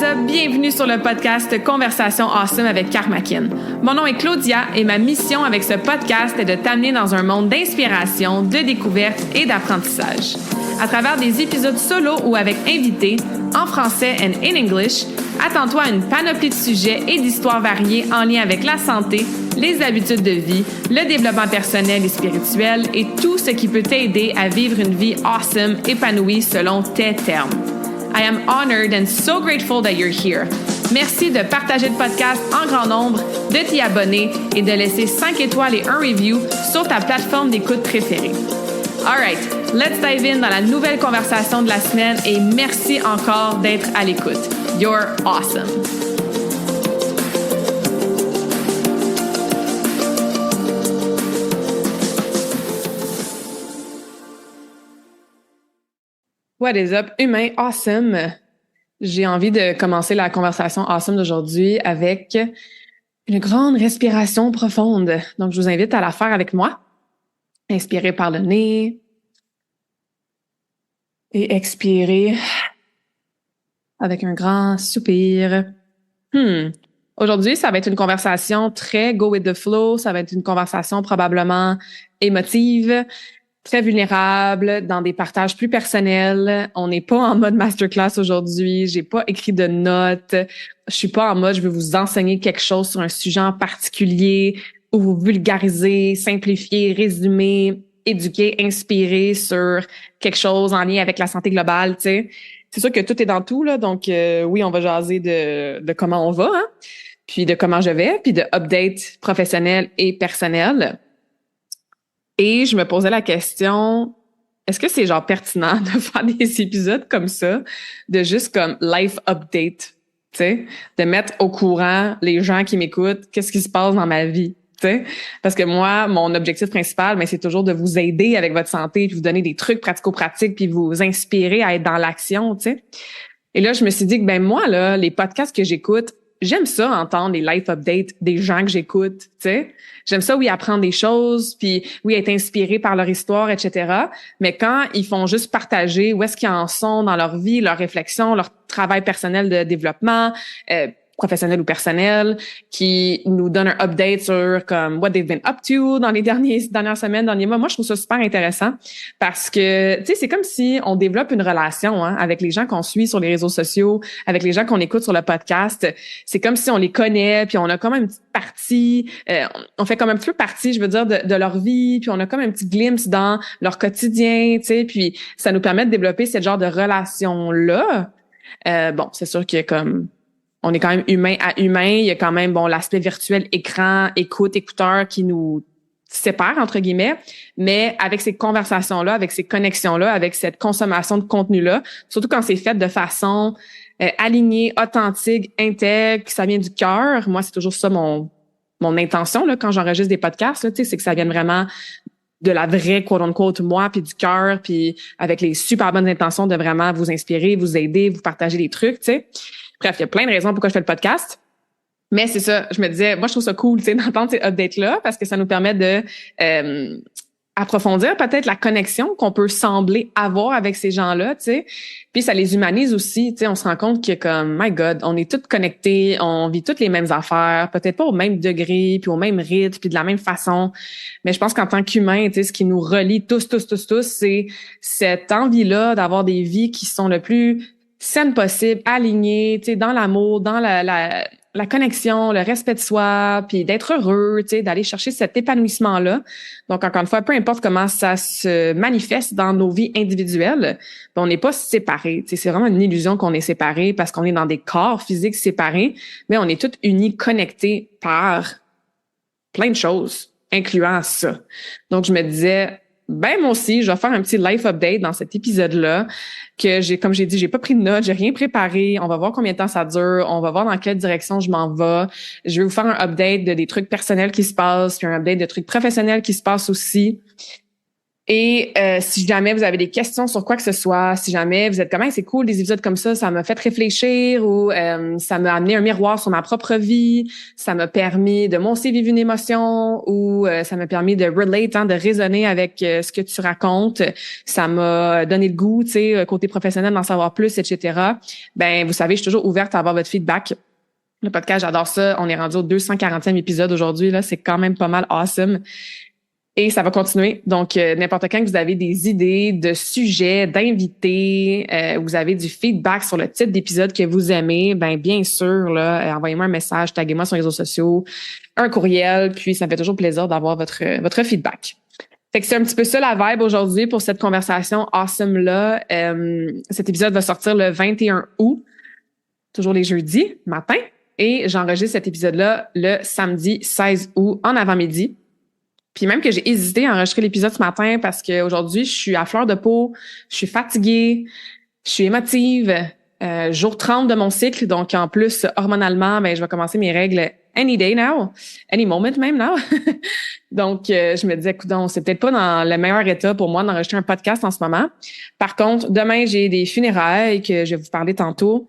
is up? Bienvenue sur le podcast Conversation Awesome avec Karmakin. Mon nom est Claudia et ma mission avec ce podcast est de t'amener dans un monde d'inspiration, de découverte et d'apprentissage. À travers des épisodes solo ou avec invités, en français and in English, attends-toi à une panoplie de sujets et d'histoires variées en lien avec la santé, les habitudes de vie, le développement personnel et spirituel et tout ce qui peut t'aider à vivre une vie awesome, épanouie selon tes termes. I am honored and so grateful that you're here. Merci de partager le podcast en grand nombre, de t'y abonner et de laisser 5 étoiles et un review sur ta plateforme d'écoute préférée. All right, let's dive in dans la nouvelle conversation de la semaine et merci encore d'être à l'écoute. You're awesome. What is up, humain awesome? J'ai envie de commencer la conversation awesome d'aujourd'hui avec une grande respiration profonde. Donc, je vous invite à la faire avec moi. Inspirez par le nez et expirez avec un grand soupir. Aujourd'hui, ça va être une conversation très go with the flow. Ça va être une conversation probablement émotive, très vulnérable, dans des partages plus personnels. On n'est pas en mode masterclass aujourd'hui. J'ai pas écrit de notes. Je suis pas en mode je veux vous enseigner quelque chose sur un sujet en particulier ou vous vulgariser, simplifier, résumer, éduquer, inspirer sur quelque chose en lien avec la santé globale, tu sais. C'est sûr que tout est dans tout, là. Donc, oui, on va jaser de comment on va, hein, puis de comment je vais, puis de updates professionnels et personnels. Et je me posais la question, est-ce que c'est genre pertinent de faire des épisodes comme ça, de juste comme life update, tu sais, de mettre au courant les gens qui m'écoutent, qu'est-ce qui se passe dans ma vie, tu sais? Parce que moi, mon objectif principal, c'est toujours de vous aider avec votre santé, puis vous donner des trucs pratico-pratiques, puis vous inspirer à être dans l'action, tu sais. Et là, je me suis dit que moi, là, les podcasts que j'écoute, j'aime ça entendre les life updates des gens que j'écoute, tu sais. J'aime ça, oui, apprendre des choses, puis oui, être inspiré par leur histoire, etc. Mais quand ils font juste partager où est-ce qu'ils en sont dans leur vie, leurs réflexions, leur travail personnel de développement, professionnel ou personnel, qui nous donne un update sur comme what they've been up to dans les dernières semaines, derniers mois. Moi, je trouve ça super intéressant parce que, tu sais, c'est comme si on développe une relation avec les gens qu'on suit sur les réseaux sociaux, avec les gens qu'on écoute sur le podcast. C'est comme si on les connaît, puis on a comme une petite partie, on fait comme un petit peu partie, je veux dire, de leur vie, puis on a comme un petit glimpse dans leur quotidien, tu sais, puis ça nous permet de développer ce genre de relation-là. Bon, c'est sûr qu'il y a comme on est quand même humain à humain. Il y a quand même, l'aspect virtuel, écran, écouteur qui nous sépare, entre guillemets. Mais avec ces conversations-là, avec ces connexions-là, avec cette consommation de contenu-là, surtout quand c'est fait de façon alignée, authentique, intègre, que ça vient du cœur. Moi, c'est toujours ça mon intention, là, quand j'enregistre des podcasts, là, tu sais, c'est que ça vienne vraiment de la vraie, quote-unquote, moi, puis du cœur, puis avec les super bonnes intentions de vraiment vous inspirer, vous aider, vous partager des trucs, tu sais. Bref, il y a plein de raisons pourquoi je fais le podcast. Mais c'est ça, je me disais, moi, je trouve ça cool, tu sais, d'entendre ces updates-là parce que ça nous permet de approfondir peut-être la connexion qu'on peut sembler avoir avec ces gens-là, tu sais. Puis ça les humanise aussi, tu sais, on se rend compte que comme, my God, on est tous connectés, on vit toutes les mêmes affaires, peut-être pas au même degré, puis au même rythme, puis de la même façon. Mais je pense qu'en tant qu'humain, tu sais, ce qui nous relie tous, c'est cette envie-là d'avoir des vies qui sont le plus saine possible, alignée, tu sais, dans l'amour, dans la connexion, le respect de soi, puis d'être heureux, tu sais, d'aller chercher cet épanouissement-là. Donc, encore une fois, peu importe comment ça se manifeste dans nos vies individuelles, on n'est pas séparés. Tu sais, c'est vraiment une illusion qu'on est séparés parce qu'on est dans des corps physiques séparés, mais on est tous unis, connectés par plein de choses, incluant ça. Donc, je me disais, moi aussi, je vais faire un petit life update dans cet épisode-là que comme j'ai dit, j'ai pas pris de notes, j'ai rien préparé. On va voir combien de temps ça dure. On va voir dans quelle direction je m'en vais. Je vais vous faire un update de des trucs personnels qui se passent, puis un update de trucs professionnels qui se passent aussi. Et si jamais vous avez des questions sur quoi que ce soit, si jamais vous êtes comme c'est cool des épisodes comme ça m'a fait réfléchir ou ça m'a amené un miroir sur ma propre vie, ça m'a permis de moi aussi vivre une émotion ou ça m'a permis de relate, de raisonner avec ce que tu racontes, ça m'a donné le goût, tu sais, côté professionnel d'en savoir plus, etc. Ben vous savez, je suis toujours ouverte à avoir votre feedback. Le podcast, j'adore ça. On est rendu au 240e épisode aujourd'hui, là, c'est quand même pas mal awesome. Et ça va continuer. Donc, n'importe quand que vous avez des idées de sujets, d'invités, vous avez du feedback sur le type d'épisode que vous aimez, ben bien sûr, là, envoyez-moi un message, taguez-moi sur les réseaux sociaux, un courriel, puis ça me fait toujours plaisir d'avoir votre feedback. Fait que c'est un petit peu ça la vibe aujourd'hui pour cette conversation awesome-là. Cet épisode va sortir le 21 août, toujours les jeudis matin, et j'enregistre cet épisode-là le samedi 16 août en avant-midi. Puis même que j'ai hésité à enregistrer l'épisode ce matin parce qu'aujourd'hui, je suis à fleur de peau, je suis fatiguée, je suis émotive, jour 30 de mon cycle, donc en plus, hormonalement, ben je vais commencer mes règles any day now, any moment même now. Donc, je me disais, coudonc, c'est peut-être pas dans le meilleur état pour moi d'enregistrer un podcast en ce moment. Par contre, demain, j'ai des funérailles que je vais vous parler tantôt.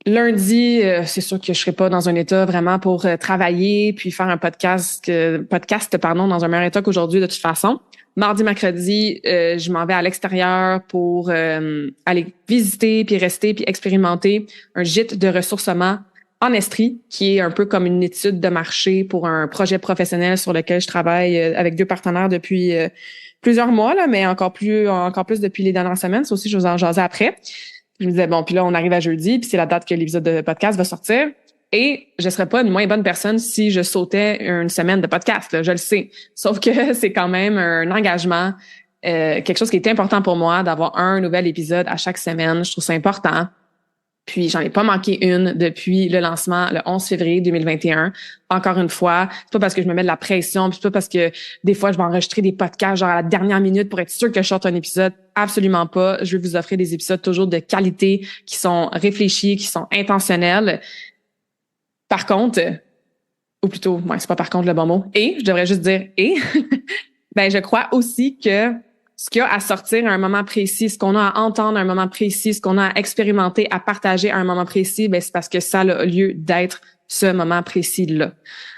Lundi, c'est sûr que je serai pas dans un état vraiment pour travailler puis faire un podcast dans un meilleur état qu'aujourd'hui de toute façon. Mardi, mercredi, je m'en vais à l'extérieur pour aller visiter puis rester puis expérimenter un gîte de ressourcement en Estrie qui est un peu comme une étude de marché pour un projet professionnel sur lequel je travaille avec 2 partenaires depuis plusieurs mois là, mais encore plus depuis les dernières semaines. Ça aussi, je vais vous en jaser après. Je me disais, bon, puis là, on arrive à jeudi, puis c'est la date que l'épisode de podcast va sortir. Et je serais pas une moins bonne personne si je sautais une semaine de podcast, là, je le sais. Sauf que c'est quand même un engagement, quelque chose qui est important pour moi, d'avoir un nouvel épisode à chaque semaine. Je trouve ça important. Puis j'en ai pas manqué une depuis le lancement le 11 février 2021. Encore une fois, c'est pas parce que je me mets de la pression, puis c'est pas parce que des fois je vais enregistrer des podcasts genre à la dernière minute pour être sûr que je sorte un épisode. Absolument pas. Je vais vous offrir des épisodes toujours de qualité, qui sont réfléchis, qui sont intentionnels. Par contre, ou plutôt, c'est pas par contre le bon mot. Et je devrais juste dire ben je crois aussi que ce qu'il y a à sortir à un moment précis, ce qu'on a à entendre à un moment précis, ce qu'on a à expérimenter, à partager à un moment précis, ben c'est parce que ça a lieu d'être ce moment précis-là.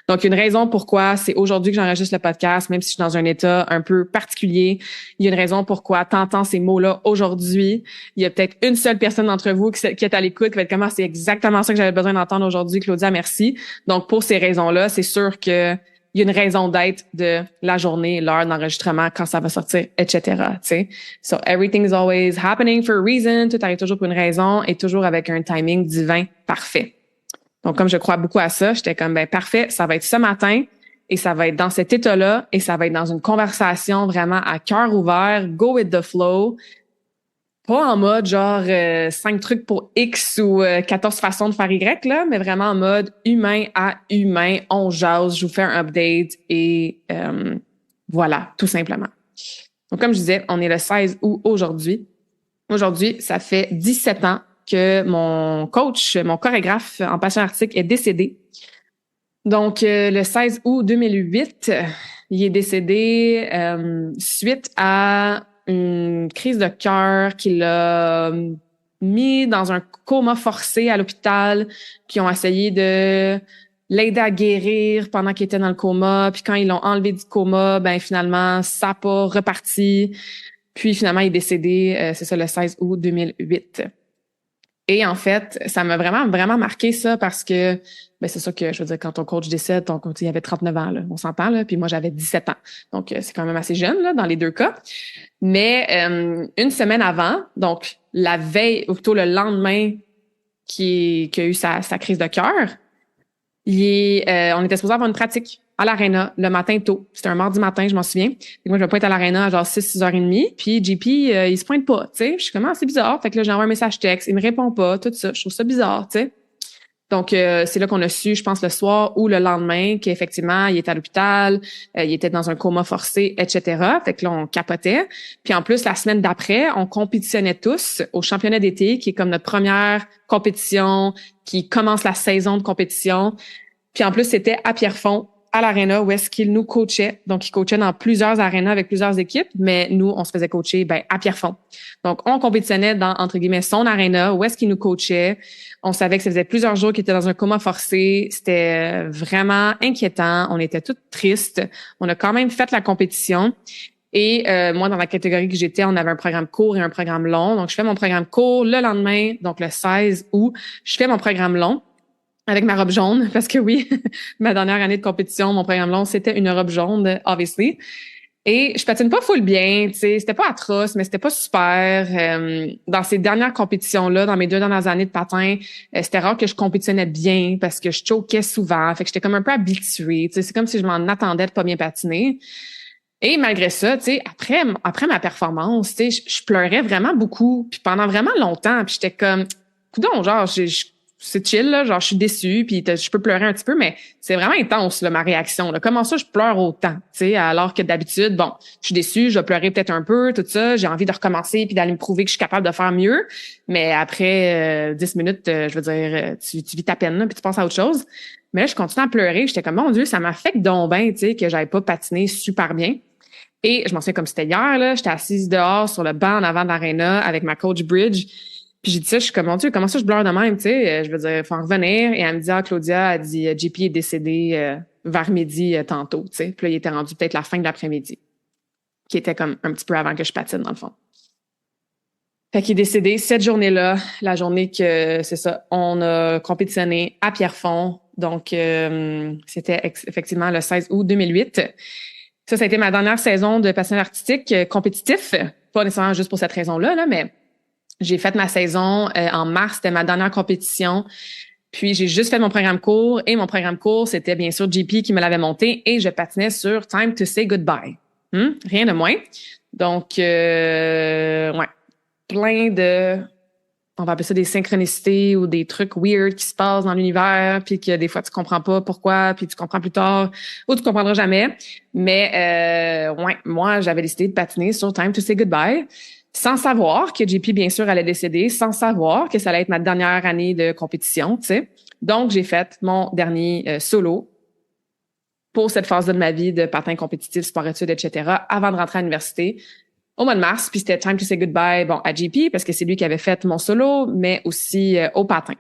Donc, une raison pourquoi c'est aujourd'hui que j'enregistre le podcast, même si je suis dans un état un peu particulier. Il y a une raison pourquoi t'entends ces mots-là aujourd'hui. Il y a peut-être une seule personne d'entre vous qui est à l'écoute, qui va être comme, c'est exactement ça que j'avais besoin d'entendre aujourd'hui, Claudia, merci. Donc, pour ces raisons-là, c'est sûr que il y a une raison d'être de la journée, l'heure d'enregistrement, quand ça va sortir, etc. Tu sais. So, everything is always happening for a reason. Tout arrive toujours pour une raison et toujours avec un timing divin parfait. Donc, comme je crois beaucoup à ça, j'étais comme, parfait, ça va être ce matin et ça va être dans cet état-là et ça va être dans une conversation vraiment à cœur ouvert, go with the flow. Pas en mode genre 5 trucs pour X ou 14 façons de faire Y, là, mais vraiment en mode humain à humain, on jase, je vous fais un update et voilà, tout simplement. Donc, comme je disais, on est le 16 août aujourd'hui. Aujourd'hui, ça fait 17 ans que mon coach, mon chorégraphe en passion artistique est décédé. Donc, le 16 août 2008, il est décédé suite à une crise de cœur qui l'a mis dans un coma forcé à l'hôpital, qui ont essayé de l'aider à guérir pendant qu'il était dans le coma. Puis quand ils l'ont enlevé du coma, finalement, ça n'a pas reparti. Puis finalement, il est décédé, c'est ça, le 16 août 2008. Et en fait, ça m'a vraiment, vraiment marqué ça parce que, c'est ça que, je veux dire, quand ton coach décède, ton coach, il avait 39 ans, là, on s'entend, là, puis moi, j'avais 17 ans. Donc, c'est quand même assez jeune, là, dans les deux cas. Mais une semaine avant, donc la veille, ou plutôt le lendemain qu'il a eu sa crise de cœur, on était supposé avoir une pratique à l'aréna le matin tôt. C'était un mardi matin, je m'en souviens. Et moi, je vais pas être à l'aréna à genre 6h30. Puis JP, il se pointe pas, tu sais. Je suis comme, c'est bizarre. Fait que là, j'envoie un message texte. Il me répond pas, tout ça. Je trouve ça bizarre, tu sais. Donc, c'est là qu'on a su, je pense, le soir ou le lendemain qu'effectivement, il était à l'hôpital, il était dans un coma forcé, etc. Fait que là, on capotait. Puis en plus, la semaine d'après, on compétitionnait tous au championnat d'été, qui est comme notre première compétition, qui commence la saison de compétition. Puis en plus, c'était à Pierrefonds, à l'aréna où est-ce qu'il nous coachait. Donc, il coachait dans plusieurs arénas avec plusieurs équipes, mais nous, on se faisait coacher à Pierrefonds. Donc, on compétitionnait dans, entre guillemets, son aréna où est-ce qu'il nous coachait. On savait que ça faisait plusieurs jours qu'il était dans un coma forcé. C'était vraiment inquiétant. On était toutes tristes. On a quand même fait la compétition. Et moi, dans la catégorie que j'étais, on avait un programme court et un programme long. Donc, je fais mon programme court le lendemain, donc le 16 août. Je fais mon programme long avec ma robe jaune, parce que oui, ma dernière année de compétition, mon programme long, c'était une robe jaune, obviously. Et je patine pas full bien, tu sais, c'était pas atroce, mais c'était pas super. Dans ces dernières compétitions-là, dans mes 2 dernières années de patin, c'était rare que je compétitionnais bien parce que je choquais souvent. Fait que j'étais comme un peu habituée, tu sais, c'est comme si je m'en attendais de pas bien patiner. Et malgré ça, tu sais, après ma performance, tu sais, je pleurais vraiment beaucoup, puis pendant vraiment longtemps, puis j'étais comme, coudonc, genre, c'est chill, là, genre, je suis déçue, puis je peux pleurer un petit peu, mais c'est vraiment intense, là, ma réaction, là. Comment ça, je pleure autant, tu sais, alors que d'habitude, bon, je suis déçue, je vais pleurer peut-être un peu, tout ça, j'ai envie de recommencer puis d'aller me prouver que je suis capable de faire mieux, mais après 10 minutes, je veux dire, tu vis ta peine, là, puis tu passes à autre chose. Mais là, je continue à pleurer, j'étais comme, mon Dieu, ça m'affecte donc bien, tu sais, que j'avais pas patiné super bien. Et je m'en souviens comme c'était hier, là, j'étais assise dehors sur le banc en avant de l'aréna avec ma coach Bridge. Puis j'ai dit ça, je suis comme, mon Dieu, comment ça je pleure de même, tu sais? Je veux dire, faut en revenir. Et elle me dit, ah, Claudia, elle dit, JP est décédé vers midi tantôt, tu sais. Puis là, il était rendu peut-être la fin de l'après-midi, qui était comme un petit peu avant que je patine, dans le fond. Fait qu'il est décédé cette journée-là, la journée que, c'est ça, on a compétitionné à Pierrefonds. Donc, c'était effectivement le 16 août 2008. Ça a été ma dernière saison de patinage artistique compétitif. Pas nécessairement juste pour cette raison-là, là, mais j'ai fait ma saison en mars. C'était ma dernière compétition. Puis, j'ai juste fait mon programme court. Et mon programme court, c'était bien sûr JP qui me l'avait monté. Et je patinais sur Time to Say Goodbye. Rien de moins. Donc, ouais, plein de... On va appeler ça des synchronicités ou des trucs weird qui se passent dans l'univers, puis que des fois tu comprends pas pourquoi, puis tu comprends plus tard, ou tu comprendras jamais. Mais ouais, moi j'avais décidé de patiner sur Time to Say Goodbye, sans savoir que JP bien sûr allait décéder, sans savoir que ça allait être ma dernière année de compétition, tu sais. Donc j'ai fait mon dernier solo pour cette phase de ma vie de patin compétitif, sport-études, etc. avant de rentrer à l'université au mois de mars, puis c'était Time to Say Goodbye, bon, à JP, parce que c'est lui qui avait fait mon solo, mais aussi au patin.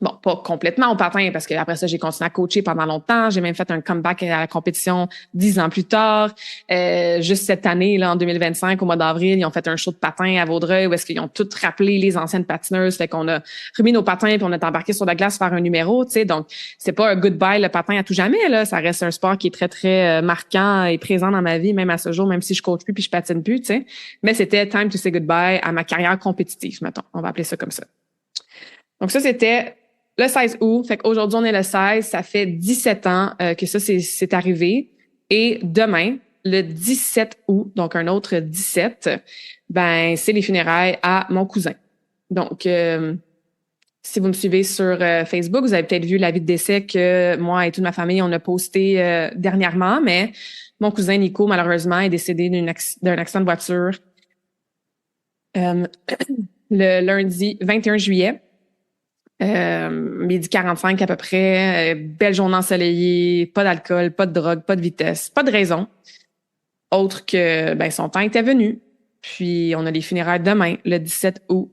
Bon, pas complètement au patin, parce que après ça, j'ai continué à coacher pendant longtemps. J'ai même fait un comeback à la compétition 10 ans plus tard. Juste cette année, là, en 2025, au mois d'avril, ils ont fait un show de patin à Vaudreuil où est-ce qu'ils ont tout rappelé les anciennes patineuses. Fait qu'on a remis nos patins puis on est embarqué sur la glace faire un numéro, tu sais. Donc, c'est pas un goodbye, le patin à tout jamais, là. Ça reste un sport qui est très, très marquant et présent dans ma vie, même à ce jour, même si je coach plus puis je patine plus, tu sais. Mais c'était time to say goodbye à ma carrière compétitive, mettons. On va appeler ça comme ça. Donc, ça, c'était le 16 août, fait qu'aujourd'hui, on est le 16, ça fait 17 ans que ça, c'est arrivé. Et demain, le 17 août, donc un autre 17, ben c'est les funérailles à mon cousin. Donc, si vous me suivez sur Facebook, vous avez peut-être vu l'avis de décès que moi et toute ma famille, on a posté dernièrement, mais mon cousin Nico, malheureusement, est décédé d'un accident de voiture le lundi 21 juillet. Midi 45 à peu près, belle journée ensoleillée, pas d'alcool, pas de drogue, pas de vitesse, pas de raison autre que ben son temps était venu. Puis on a les funérailles demain, le 17 août.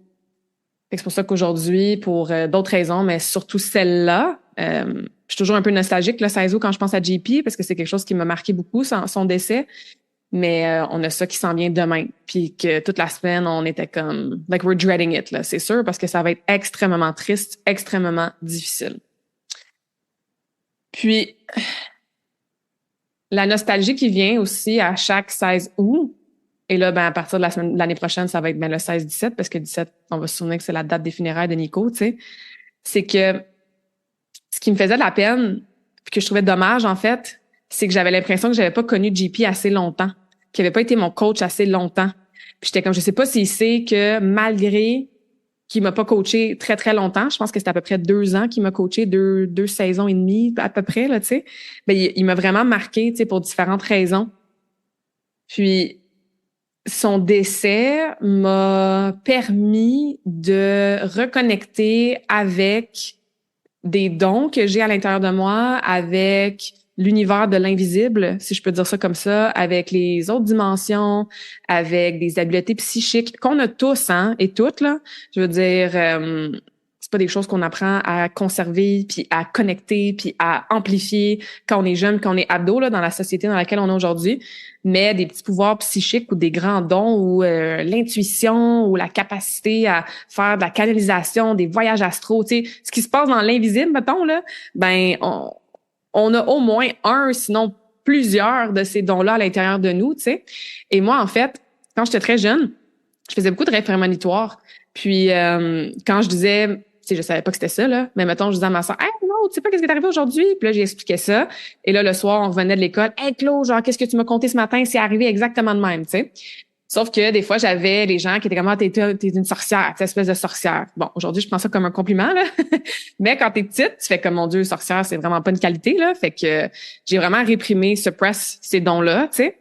C'est pour ça qu'aujourd'hui, pour d'autres raisons, mais surtout celle-là, je suis toujours un peu nostalgique le 16 août quand je pense à JP parce que c'est quelque chose qui m'a marqué beaucoup, son décès. Mais on a ça qui s'en vient demain. Puis que toute la semaine, on était comme... Like, we're dreading it, là, c'est sûr, parce que ça va être extrêmement triste, extrêmement difficile. Puis, la nostalgie qui vient aussi à chaque 16 août, et là, ben à partir de l'année prochaine, ça va être ben, le 16-17, parce que 17, on va se souvenir que c'est la date des funérailles de Nico, tu sais, c'est que ce qui me faisait de la peine, puis que je trouvais dommage, en fait, c'est que j'avais l'impression que j'avais pas connu JP assez longtemps, qu'il avait pas été mon coach assez longtemps. Puis j'étais comme, je sais pas s'il sait que malgré qu'il m'a pas coaché très, très longtemps, je pense que c'était à peu près 2 ans qu'il m'a coaché, deux saisons et demie à peu près, là, tu sais. Ben, il m'a vraiment marqué, tu sais, pour différentes raisons. Puis son décès m'a permis de reconnecter avec des dons que j'ai à l'intérieur de moi, avec l'univers de l'invisible, si je peux dire ça comme ça, avec les autres dimensions, avec des habiletés psychiques qu'on a tous, hein, et toutes, là. Je veux dire, c'est pas des choses qu'on apprend à conserver, puis à connecter, puis à amplifier quand on est jeune, quand on est ado, là, dans la société dans laquelle on est aujourd'hui, mais des petits pouvoirs psychiques ou des grands dons ou l'intuition ou la capacité à faire de la canalisation, des voyages astraux, tu sais, ce qui se passe dans l'invisible, mettons, là, ben, on a au moins un, sinon plusieurs de ces dons-là à l'intérieur de nous, tu sais. Et moi, en fait, quand j'étais très jeune, je faisais beaucoup de rêves prémonitoires. Puis, quand je disais, tu sais, je savais pas que c'était ça, là, mais mettons, je disais à ma soeur, hey, non, tu sais pas qu'est-ce qui est arrivé aujourd'hui? Puis là, j'expliquais ça. Et là, le soir, on revenait de l'école, hey, Claude, genre, qu'est-ce que tu m'as conté ce matin? C'est arrivé exactement de même, tu sais. Sauf que des fois, j'avais les gens qui étaient comme, ah, t'es une sorcière, t'es une espèce de sorcière. Bon, aujourd'hui, je prends ça comme un compliment, là. Mais quand t'es petite, tu fais comme, mon Dieu, sorcière, c'est vraiment pas une qualité, là. Fait que j'ai vraiment réprimé, suppress ces dons-là, tu sais.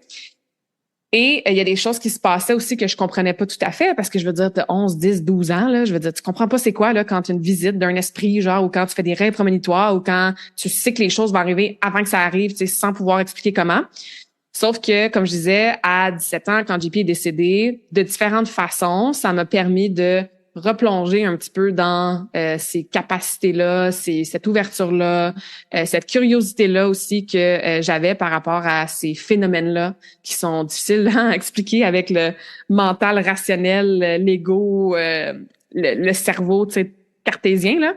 Et il y a des choses qui se passaient aussi que je comprenais pas tout à fait, parce que je veux dire, t'as 11, 10, 12 ans, là, je veux dire, tu comprends pas c'est quoi, là, quand tu as une visite d'un esprit, genre, ou quand tu fais des rêves prémonitoires, ou quand tu sais que les choses vont arriver avant que ça arrive, tu sais, sans pouvoir expliquer comment. Sauf que, comme je disais, à 17 ans, quand JP est décédé, de différentes façons, ça m'a permis de replonger un petit peu dans ces capacités-là, cette ouverture-là, cette curiosité-là aussi que j'avais par rapport à ces phénomènes-là qui sont difficiles à expliquer avec le mental rationnel, l'ego, le cerveau, tu sais, cartésien, là.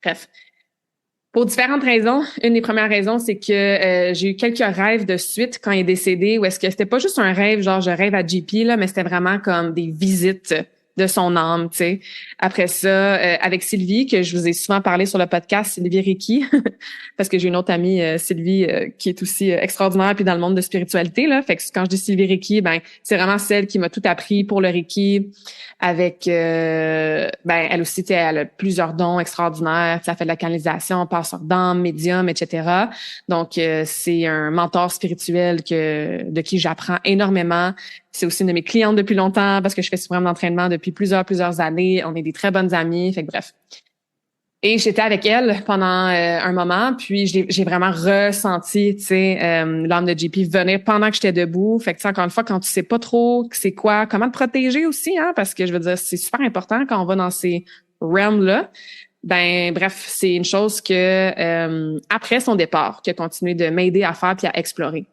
Bref. Pour différentes raisons. Une des premières raisons, c'est que j'ai eu quelques rêves de suite quand il est décédé, où est-ce que c'était pas juste un rêve, genre je rêve à JP, là, mais c'était vraiment comme des visites de son âme, tu sais. Après ça, avec Sylvie, que je vous ai souvent parlé sur le podcast, Sylvie Reiki, parce que j'ai une autre amie, Sylvie, qui est aussi extraordinaire, puis dans le monde de spiritualité, là. Fait que quand je dis Sylvie Reiki, ben c'est vraiment celle qui m'a tout appris pour le Reiki, avec ben elle aussi, tu sais, elle a plusieurs dons extraordinaires, ça fait de la canalisation, passeur d'âme, médium, etc. Donc c'est un mentor spirituel de qui j'apprends énormément. C'est aussi une de mes clientes depuis longtemps parce que je fais ce programme d'entraînement depuis plusieurs années. On est des très bonnes amies, fait que bref. Et j'étais avec elle pendant un moment, puis j'ai vraiment ressenti, tu sais, l'âme de JP venir pendant que j'étais debout. Fait que, tu sais, encore une fois, quand tu sais pas trop c'est quoi, comment te protéger aussi, hein, parce que je veux dire, c'est super important quand on va dans ces realms-là. Ben, bref, c'est une chose que, après son départ, qui a continué de m'aider à faire puis à explorer.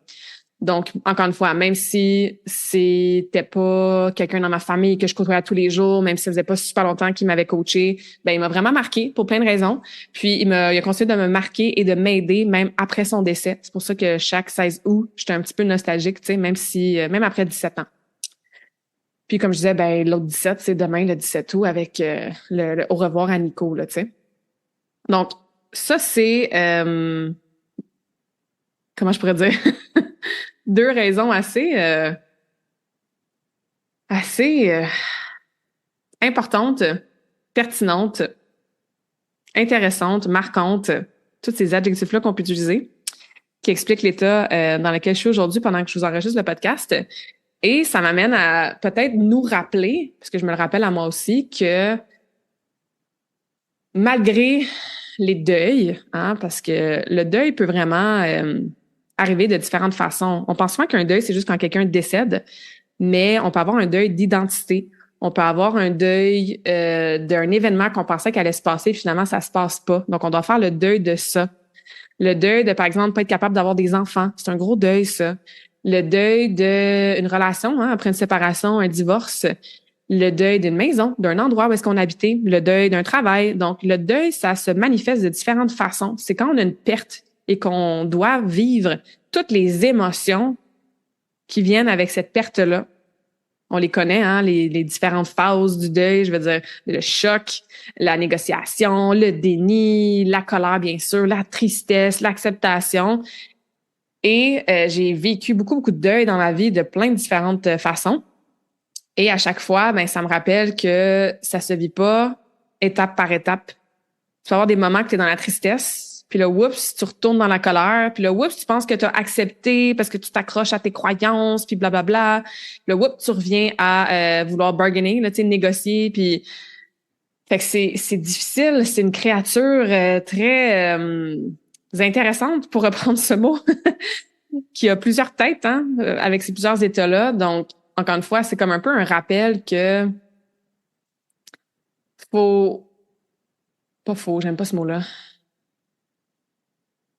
Donc, encore une fois, même si c'était pas quelqu'un dans ma famille que je côtoyais tous les jours, même si ça faisait pas super longtemps qu'il m'avait coaché, ben il m'a vraiment marqué pour plein de raisons. Puis il a continué de me marquer et de m'aider même après son décès. C'est pour ça que chaque 16 août, j'étais un petit peu nostalgique, tu sais, même après 17 ans. Puis comme je disais, ben l'autre 17, c'est demain le 17 août avec le au revoir à Nico, là, tu sais. Donc ça c'est comment je pourrais dire deux raisons assez importantes, pertinentes, intéressantes, marquantes, tous ces adjectifs-là qu'on peut utiliser, qui expliquent l'état dans lequel je suis aujourd'hui pendant que je vous enregistre le podcast. Et ça m'amène à peut-être nous rappeler, parce que je me le rappelle à moi aussi, que malgré les deuils, hein, parce que le deuil peut vraiment arriver de différentes façons. On pense souvent qu'un deuil, c'est juste quand quelqu'un décède, mais on peut avoir un deuil d'identité. On peut avoir un deuil d'un événement qu'on pensait qu'elle allait se passer, finalement, ça se passe pas. Donc, on doit faire le deuil de ça. Le deuil de, par exemple, pas être capable d'avoir des enfants. C'est un gros deuil, ça. Le deuil d'une relation, hein, après une séparation, un divorce. Le deuil d'une maison, d'un endroit où est-ce qu'on habitait. Le deuil d'un travail. Donc, le deuil, ça se manifeste de différentes façons. C'est quand on a une perte et qu'on doit vivre toutes les émotions qui viennent avec cette perte-là. On les connaît, hein, les différentes phases du deuil, je veux dire, le choc, la négociation, le déni, la colère, bien sûr, la tristesse, l'acceptation. Et j'ai vécu beaucoup de deuil dans ma vie de plein de différentes façons. Et à chaque fois, ben, ça me rappelle que ça se vit pas étape par étape. Tu vas avoir des moments que tu es dans la tristesse, puis là, oups, tu retournes dans la colère, puis là, oups, tu penses que tu as accepté parce que tu t'accroches à tes croyances, puis blablabla. Puis là, oups, tu reviens à vouloir bargainer, là, tu sais, négocier, puis fait que c'est difficile, c'est une créature très intéressante, pour reprendre ce mot, qui a plusieurs têtes, hein, avec ces plusieurs états-là. Donc, encore une fois, c'est comme un peu un rappel que faut, pas faux, j'aime pas ce mot-là.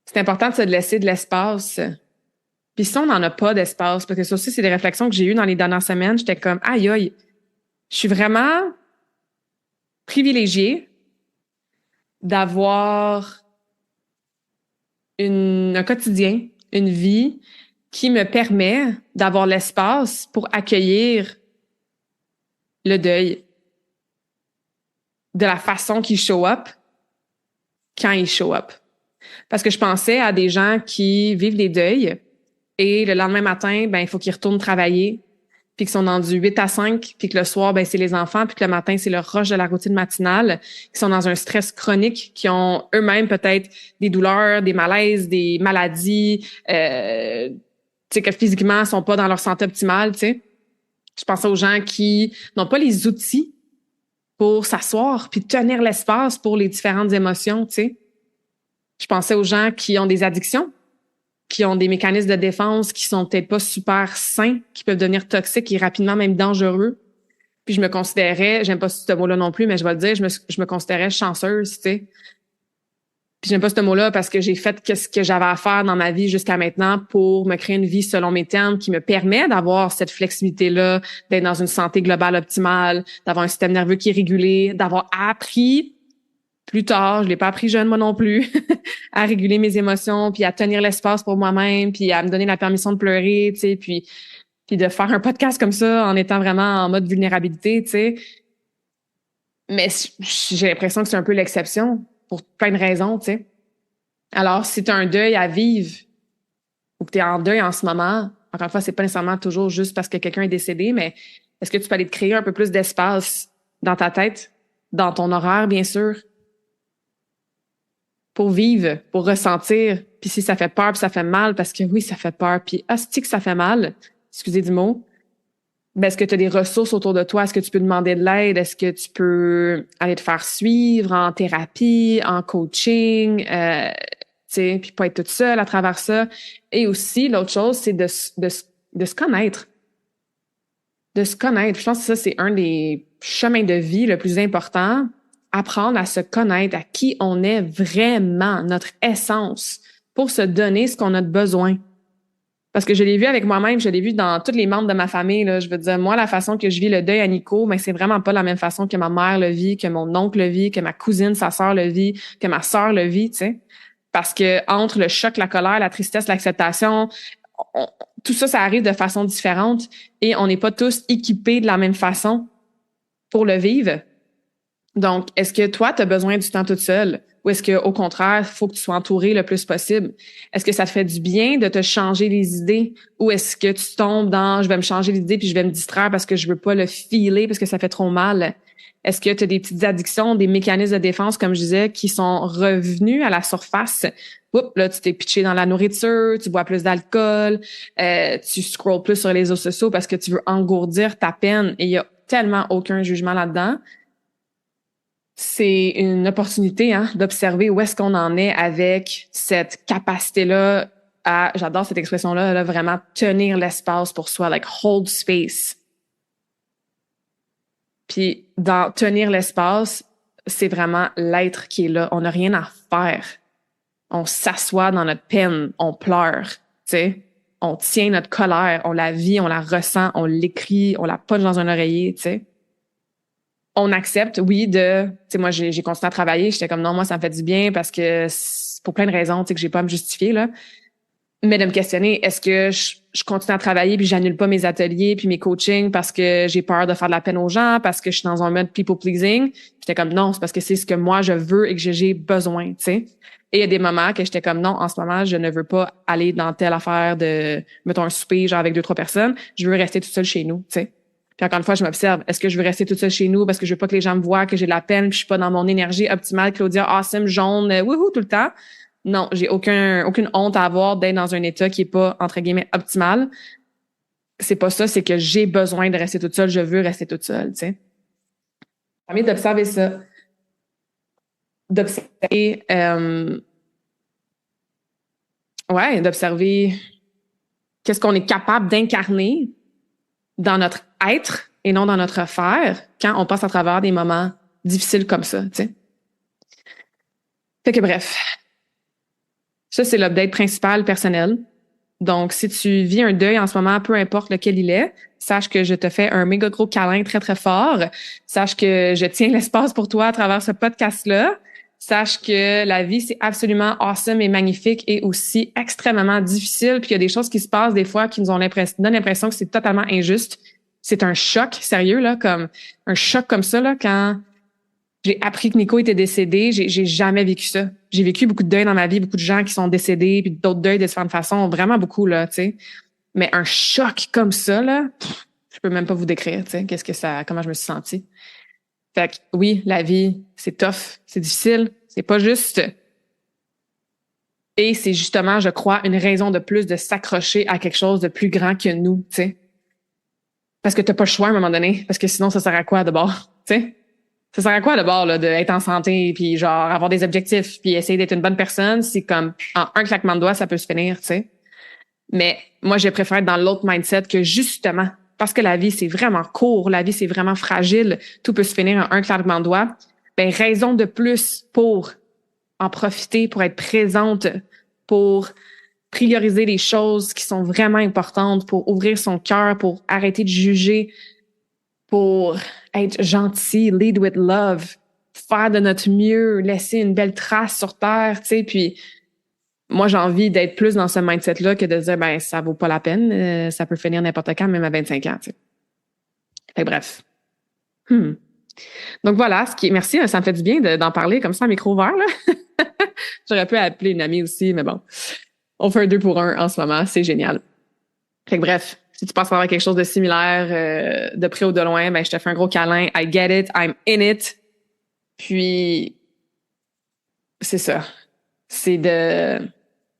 C'est important de se laisser de l'espace. Puis si on n'en a pas d'espace, parce que ça aussi, c'est des réflexions que j'ai eues dans les dernières semaines, j'étais comme, aïe, aïe, je suis vraiment privilégiée d'avoir un quotidien, une vie qui me permet d'avoir l'espace pour accueillir le deuil de la façon qu'il show up quand il show up. Parce que je pensais à des gens qui vivent des deuils et le lendemain matin, ben, il faut qu'ils retournent travailler, puis qu'ils sont dans du 8 à 5, puis que le soir, ben, c'est les enfants, puis que le matin, c'est le rush de la routine matinale, qui sont dans un stress chronique, qui ont eux-mêmes peut-être des douleurs, des malaises, des maladies, tu sais, que physiquement, sont pas dans leur santé optimale, tu sais. Je pensais aux gens qui n'ont pas les outils pour s'asseoir puis tenir l'espace pour les différentes émotions, tu sais. Je pensais aux gens qui ont des addictions, qui ont des mécanismes de défense qui sont peut-être pas super sains, qui peuvent devenir toxiques et rapidement même dangereux. Puis je me considérais, j'aime pas ce mot-là non plus, mais je vais le dire, je me considérais chanceuse, tu sais. Puis j'aime pas ce mot-là parce que j'ai fait ce que j'avais à faire dans ma vie jusqu'à maintenant pour me créer une vie selon mes termes qui me permet d'avoir cette flexibilité-là, d'être dans une santé globale optimale, d'avoir un système nerveux qui est régulé, d'avoir appris plus tard, je l'ai pas appris jeune moi non plus, à réguler mes émotions, puis à tenir l'espace pour moi-même, puis à me donner la permission de pleurer, tu sais, puis de faire un podcast comme ça en étant vraiment en mode vulnérabilité, tu sais. Mais j'ai l'impression que c'est un peu l'exception pour plein de raisons, tu sais. Alors, si tu as un deuil à vivre ou que tu es en deuil en ce moment, encore une fois, c'est pas nécessairement toujours juste parce que quelqu'un est décédé, mais est-ce que tu peux aller te créer un peu plus d'espace dans ta tête, dans ton horaire, bien sûr, pour vivre, pour ressentir, puis si ça fait peur, puis ça fait mal, parce que oui, ça fait peur, puis hostie que ça fait mal, excusez du mot, ben, est-ce que tu as des ressources autour de toi? Est-ce que tu peux demander de l'aide? Est-ce que tu peux aller te faire suivre en thérapie, en coaching, tu sais, puis pas être toute seule à travers ça. Et aussi, l'autre chose, c'est de se connaître. De se connaître. Je pense que ça, c'est un des chemins de vie le plus important. Apprendre à se connaître, à qui on est vraiment, notre essence, pour se donner ce qu'on a de besoin. Parce que je l'ai vu avec moi-même, je l'ai vu dans tous les membres de ma famille. Là. Je veux dire, moi, la façon que je vis le deuil à Nico, ben, c'est vraiment pas la même façon que ma mère le vit, que mon oncle le vit, que ma cousine, sa sœur le vit, que ma sœur le vit, tu sais. Parce que entre le choc, la colère, la tristesse, l'acceptation, on- tout ça, ça arrive de façon différente et on n'est pas tous équipés de la même façon pour le vivre. Donc, est-ce que toi, tu as besoin du temps toute seule? Ou est-ce qu'au contraire, il faut que tu sois entouré le plus possible? Est-ce que ça te fait du bien de te changer les idées? Ou est-ce que tu tombes dans je vais me changer les idées puis je vais me distraire parce que je veux pas le filer parce que ça fait trop mal? Est-ce que tu as des petites addictions, des mécanismes de défense, comme je disais, qui sont revenus à la surface? Oups, là, tu t'es pitché dans la nourriture, tu bois plus d'alcool, tu scrolles plus sur les réseaux sociaux parce que tu veux engourdir ta peine et il y a tellement aucun jugement là-dedans. C'est une opportunité hein, d'observer où est-ce qu'on en est avec cette capacité-là à, j'adore cette expression-là, là, vraiment tenir l'espace pour soi, like hold space. Puis dans tenir l'espace, c'est vraiment l'être qui est là. On n'a rien à faire. On s'assoit dans notre peine, on pleure, tu sais. On tient notre colère, on la vit, on la ressent, on l'écrit, on la poche dans un oreiller, tu sais. On accepte, oui, tu sais, moi, j'ai continué à travailler. J'étais comme, non, moi, ça me fait du bien parce que pour plein de raisons, tu sais, que j'ai pas à me justifier, là. Mais de me questionner, est-ce que je continue à travailler puis j'annule pas mes ateliers puis mes coachings parce que j'ai peur de faire de la peine aux gens, parce que je suis dans un mode people pleasing? J'étais comme, non, c'est parce que c'est ce que moi, je veux et que j'ai besoin, tu sais. Et il y a des moments que j'étais comme, non, en ce moment, je ne veux pas aller dans telle affaire de, mettons, un souper, genre avec 2, 3 personnes. Je veux rester toute seule chez nous, tu sais. Puis encore une fois, je m'observe. Est-ce que je veux rester toute seule chez nous parce que je veux pas que les gens me voient, que j'ai de la peine, puis je suis pas dans mon énergie optimale, Claudia, awesome, jaune, wouhou, tout le temps? Non, j'ai aucune honte à avoir d'être dans un état qui est pas, entre guillemets, optimal. C'est pas ça, c'est que j'ai besoin de rester toute seule, je veux rester toute seule, tu sais. Ça permet d'observer ça. D'observer, ouais, d'observer qu'est-ce qu'on est capable d'incarner dans notre être et non dans notre faire quand on passe à travers des moments difficiles comme ça, tu sais. Fait que bref, ça, c'est l'update principal personnel. Donc, si tu vis un deuil en ce moment, peu importe lequel il est, sache que je te fais un méga gros câlin très, très fort. Sache que je tiens l'espace pour toi à travers ce podcast-là. Sache que la vie, c'est absolument awesome et magnifique et aussi extrêmement difficile. Puis il y a des choses qui se passent des fois qui nous donnent l'impression que c'est totalement injuste. C'est un choc, sérieux, là, comme un choc comme ça, là, quand j'ai appris que Nico était décédé, j'ai jamais vécu ça. J'ai vécu beaucoup de deuils dans ma vie, beaucoup de gens qui sont décédés, puis d'autres deuils de différentes façons, vraiment beaucoup, là, tu sais. Mais un choc comme ça, là, je peux même pas vous décrire, tu sais, comment je me suis sentie. Fait que oui, la vie, c'est tough, c'est difficile, c'est pas juste. Et c'est justement, je crois, une raison de plus de s'accrocher à quelque chose de plus grand que nous, tu sais. Parce que t'as pas le choix à un moment donné, parce que sinon, ça sert à quoi d'abord, tu sais? Ça sert à quoi d'abord là d'être en santé puis genre avoir des objectifs puis essayer d'être une bonne personne, c'est comme en un claquement de doigts ça peut se finir, tu sais. Mais moi j'ai préféré être dans l'autre mindset que justement parce que la vie c'est vraiment court, la vie c'est vraiment fragile, tout peut se finir en un claquement de doigts. Ben raison de plus pour en profiter, pour être présente, pour prioriser les choses qui sont vraiment importantes, pour ouvrir son cœur, pour arrêter de juger, pour être gentil, lead with love, faire de notre mieux, laisser une belle trace sur terre, tu sais, puis moi, j'ai envie d'être plus dans ce mindset-là que de dire, ben, ça vaut pas la peine, ça peut finir n'importe quand, même à 25 ans, tu sais. Fait bref. Donc voilà, merci, ça me fait du bien d'en parler comme ça à micro ouvert, là. J'aurais pu appeler une amie aussi, mais bon. On fait un 2 pour 1 en ce moment, c'est génial. Fait que bref, si tu passes par quelque chose de similaire, de près ou de loin, ben je te fais un gros câlin. I get it, I'm in it. Puis c'est ça. C'est de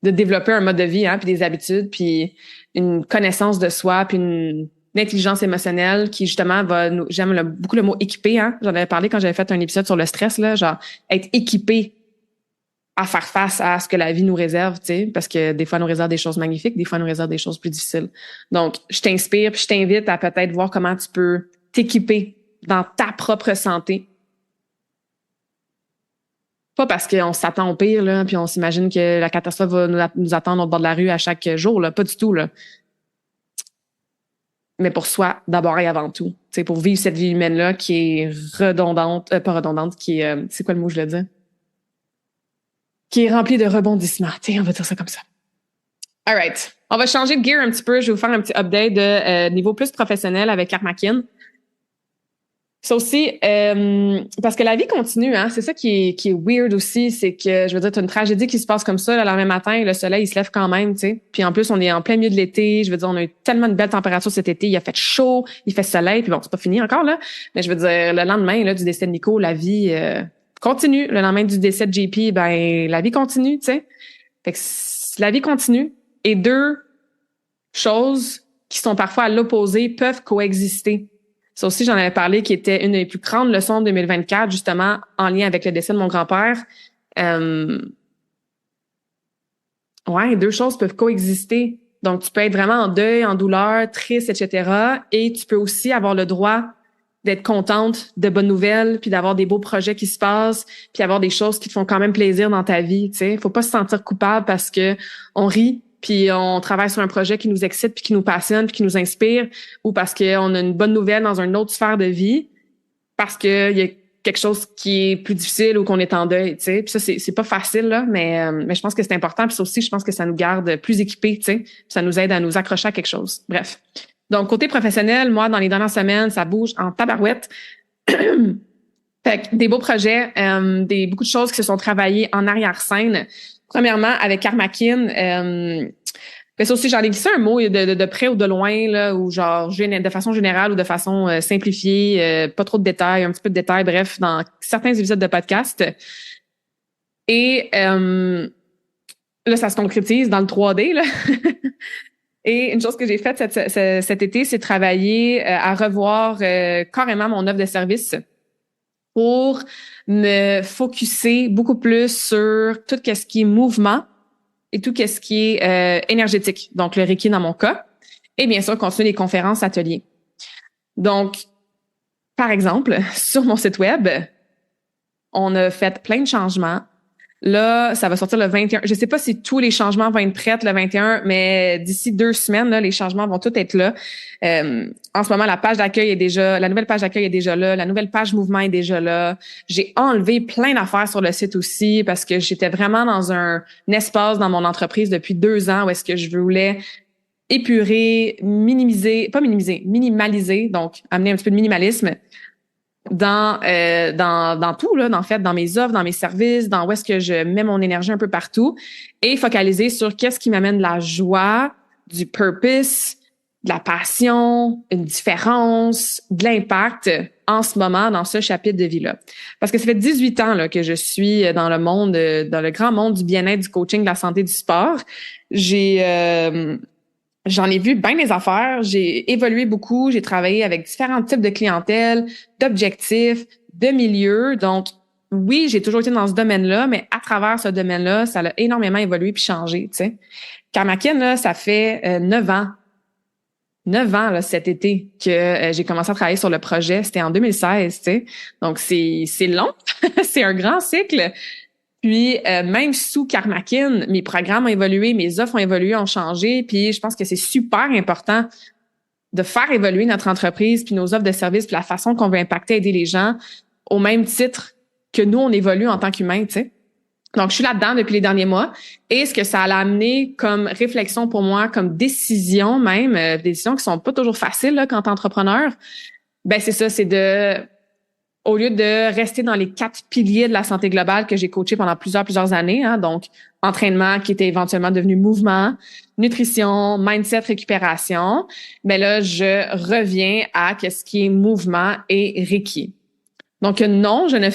développer un mode de vie, hein, puis des habitudes, puis une connaissance de soi, puis une intelligence émotionnelle qui justement j'aime beaucoup le mot équipé, hein. J'en avais parlé quand j'avais fait un épisode sur le stress, là, genre être équipé à faire face à ce que la vie nous réserve, tu sais, parce que des fois, elle nous réserve des choses magnifiques, des fois, elle nous réserve des choses plus difficiles. Donc, je t'inspire, puis je t'invite à peut-être voir comment tu peux t'équiper dans ta propre santé. Pas parce qu'on s'attend au pire, là, puis on s'imagine que la catastrophe va nous attendre au bord de la rue à chaque jour, là. Pas du tout, là. Mais pour soi, d'abord et avant tout. Tu sais, pour vivre cette vie humaine-là qui est redondante, pas redondante, qui est, c'est quoi le mot que je voulais dire? Qui est rempli de rebondissements. Tu sais, on va dire ça comme ça. All right. On va changer de gear un petit peu. Je vais vous faire un petit update de niveau plus professionnel avec Karmakin. Ça aussi, parce que la vie continue, hein. C'est ça qui est weird aussi, c'est que, je veux dire, t'as une tragédie qui se passe comme ça, le lendemain matin, le soleil, il se lève quand même, tu sais. Puis en plus, on est en plein milieu de l'été. Je veux dire, on a eu tellement de belles températures cet été. Il a fait chaud, il fait soleil, puis bon, c'est pas fini encore, là. Mais je veux dire, le lendemain, là, du décès de Nico, la vie continue. Le lendemain du décès de JP, ben, la vie continue, tu sais. Fait que la vie continue. Et deux choses qui sont parfois à l'opposé peuvent coexister. Ça aussi, j'en avais parlé, qui était une des plus grandes leçons de 2024, justement, en lien avec le décès de mon grand-père. Ouais, deux choses peuvent coexister. Donc, tu peux être vraiment en deuil, en douleur, triste, etc. Et tu peux aussi avoir le droit d'être contente de bonnes nouvelles, puis d'avoir des beaux projets qui se passent, puis avoir des choses qui te font quand même plaisir dans ta vie. Tu sais, faut pas se sentir coupable parce que on rit, puis on travaille sur un projet qui nous excite, puis qui nous passionne, puis qui nous inspire, ou parce qu'on a une bonne nouvelle dans une autre sphère de vie, parce qu'il y a quelque chose qui est plus difficile ou qu'on est en deuil, tu sais. Puis ça, c'est pas facile, là, mais je pense que c'est important. Puis ça aussi, je pense que ça nous garde plus équipés, tu sais. Puis ça nous aide à nous accrocher à quelque chose. Bref. Donc, côté professionnel, moi, dans les dernières semaines, ça bouge en tabarouette. Fait que des beaux projets, beaucoup de choses qui se sont travaillées en arrière-scène. Premièrement, avec Karmakin, mais ça aussi, j'en ai glissé un mot de près ou de loin, là, ou genre de façon générale ou de façon simplifiée, pas trop de détails, un petit peu de détails, bref, dans certains épisodes de podcast. Et là, ça se concrétise dans le 3D, là. Et une chose que j'ai faite cet été, c'est travailler à revoir carrément mon offre de service pour me focusser beaucoup plus sur tout ce qui est mouvement et tout ce qui est énergétique, donc le Reiki dans mon cas. Et bien sûr, continuer les conférences, ateliers. Donc, par exemple, sur mon site web, on a fait plein de changements. Là, ça va sortir le 21. Je sais pas si tous les changements vont être prêts le 21, mais d'ici 2 semaines, là, les changements vont tous être là. En ce moment, la nouvelle page d'accueil est déjà là, la nouvelle page mouvement est déjà là. J'ai enlevé plein d'affaires sur le site aussi parce que j'étais vraiment dans un espace dans mon entreprise depuis 2 ans où est-ce que je voulais épurer, minimaliser, donc amener un petit peu de minimalisme dans tout là, en fait, dans mes offres, dans mes services, dans où est-ce que je mets mon énergie un peu partout et focaliser sur qu'est-ce qui m'amène de la joie, du purpose, de la passion, une différence, de l'impact en ce moment dans ce chapitre de vie-là. Parce que ça fait 18 ans là, que je suis dans le grand monde du bien-être, du coaching, de la santé, du sport. J'en ai vu bien des affaires, j'ai évolué beaucoup, j'ai travaillé avec différents types de clientèle, d'objectifs, de milieux. Donc, oui, j'ai toujours été dans ce domaine-là, mais à travers ce domaine-là, ça a énormément évolué puis changé, tu sais. Karmakin, là, ça fait 9 ans. 9 ans, là, cet été, que j'ai commencé à travailler sur le projet. C'était en 2016, tu sais. Donc, c'est long. C'est un grand cycle. Puis, même sous Karmakin, mes programmes ont évolué, mes offres ont évolué, ont changé. Puis, je pense que c'est super important de faire évoluer notre entreprise, puis nos offres de services, puis la façon qu'on veut impacter, aider les gens, au même titre que nous, on évolue en tant qu'humains, tu sais. Donc, je suis là-dedans depuis les derniers mois. Et ce que ça a amené comme réflexion pour moi, comme décision même, des décisions qui sont pas toujours faciles là, quand t'es entrepreneur, ben c'est ça, c'est au lieu de rester dans les 4 piliers de la santé globale que j'ai coaché pendant plusieurs années, hein, donc entraînement qui était éventuellement devenu mouvement, nutrition, mindset, récupération, ben là, je reviens à ce qui est mouvement et Reiki. Donc non, je ne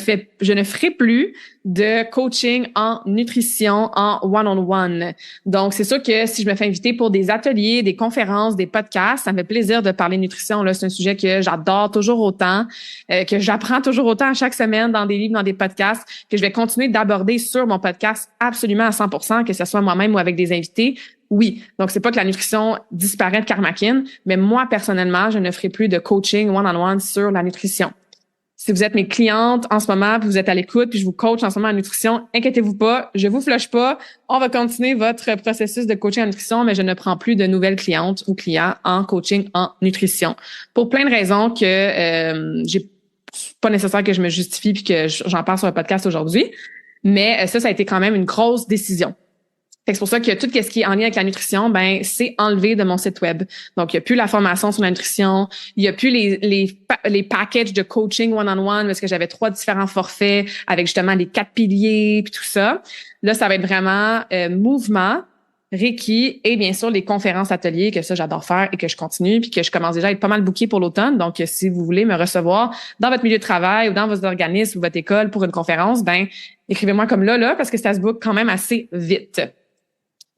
ferai plus de coaching en nutrition en one-on-one. Donc c'est sûr que si je me fais inviter pour des ateliers, des conférences, des podcasts, ça me fait plaisir de parler nutrition. Là, c'est un sujet que j'adore toujours autant, que j'apprends toujours autant à chaque semaine dans des livres, dans des podcasts, que je vais continuer d'aborder sur mon podcast absolument à 100%, que ce soit moi-même ou avec des invités. Oui, donc c'est pas que la nutrition disparaît de Karmakin, mais moi personnellement, je ne ferai plus de coaching one-on-one sur la nutrition. Si vous êtes mes clientes en ce moment, puis vous êtes à l'écoute, puis je vous coach en ce moment en nutrition, inquiétez-vous pas, je vous flush pas. On va continuer votre processus de coaching en nutrition, mais je ne prends plus de nouvelles clientes ou clients en coaching en nutrition. Pour plein de raisons que j'ai pas nécessaire que je me justifie puis que j'en parle sur le podcast aujourd'hui. Mais ça a été quand même une grosse décision. C'est pour ça que tout ce qui est en lien avec la nutrition, ben c'est enlevé de mon site web. Donc, il n'y a plus la formation sur la nutrition, il n'y a plus les packages de coaching one-on-one parce que j'avais 3 différents forfaits avec justement les 4 piliers puis tout ça. Là, ça va être vraiment mouvement, Reiki et bien sûr les conférences ateliers que ça j'adore faire et que je continue puis que je commence déjà à être pas mal bookée pour l'automne. Donc, si vous voulez me recevoir dans votre milieu de travail ou dans votre organisme ou votre école pour une conférence, ben écrivez-moi comme là parce que ça se book quand même assez vite.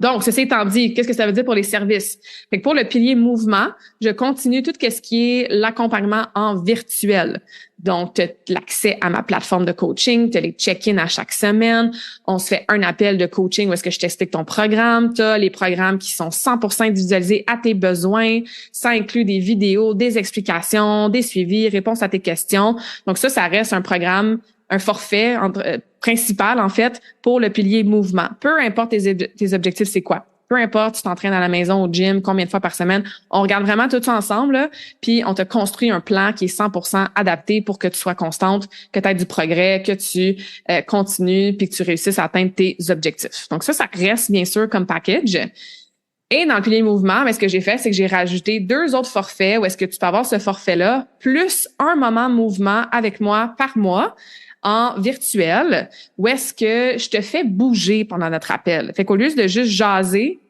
Donc, ceci étant dit, qu'est-ce que ça veut dire pour les services? Fait que pour le pilier mouvement, je continue tout ce qui est l'accompagnement en virtuel. Donc, tu as l'accès à ma plateforme de coaching, tu as les check-in à chaque semaine. On se fait un appel de coaching où est-ce que je t'explique ton programme. Tu as les programmes qui sont 100% individualisés à tes besoins. Ça inclut des vidéos, des explications, des suivis, réponses à tes questions. Donc, ça reste un forfait principal, en fait, pour le pilier mouvement. Peu importe tes objectifs, c'est quoi. Peu importe, tu t'entraînes à la maison, au gym, combien de fois par semaine. On regarde vraiment tout ça ensemble, là, puis on te construit un plan qui est 100% adapté pour que tu sois constante, que tu aies du progrès, que tu continues, puis que tu réussisses à atteindre tes objectifs. Donc ça reste bien sûr comme package. Et dans le pilier mouvement, ce que j'ai fait, c'est que j'ai rajouté 2 autres forfaits où est-ce que tu peux avoir ce forfait-là, plus un moment mouvement avec moi par mois, en virtuel, où est-ce que je te fais bouger pendant notre appel. Fait qu'au lieu de juste jaser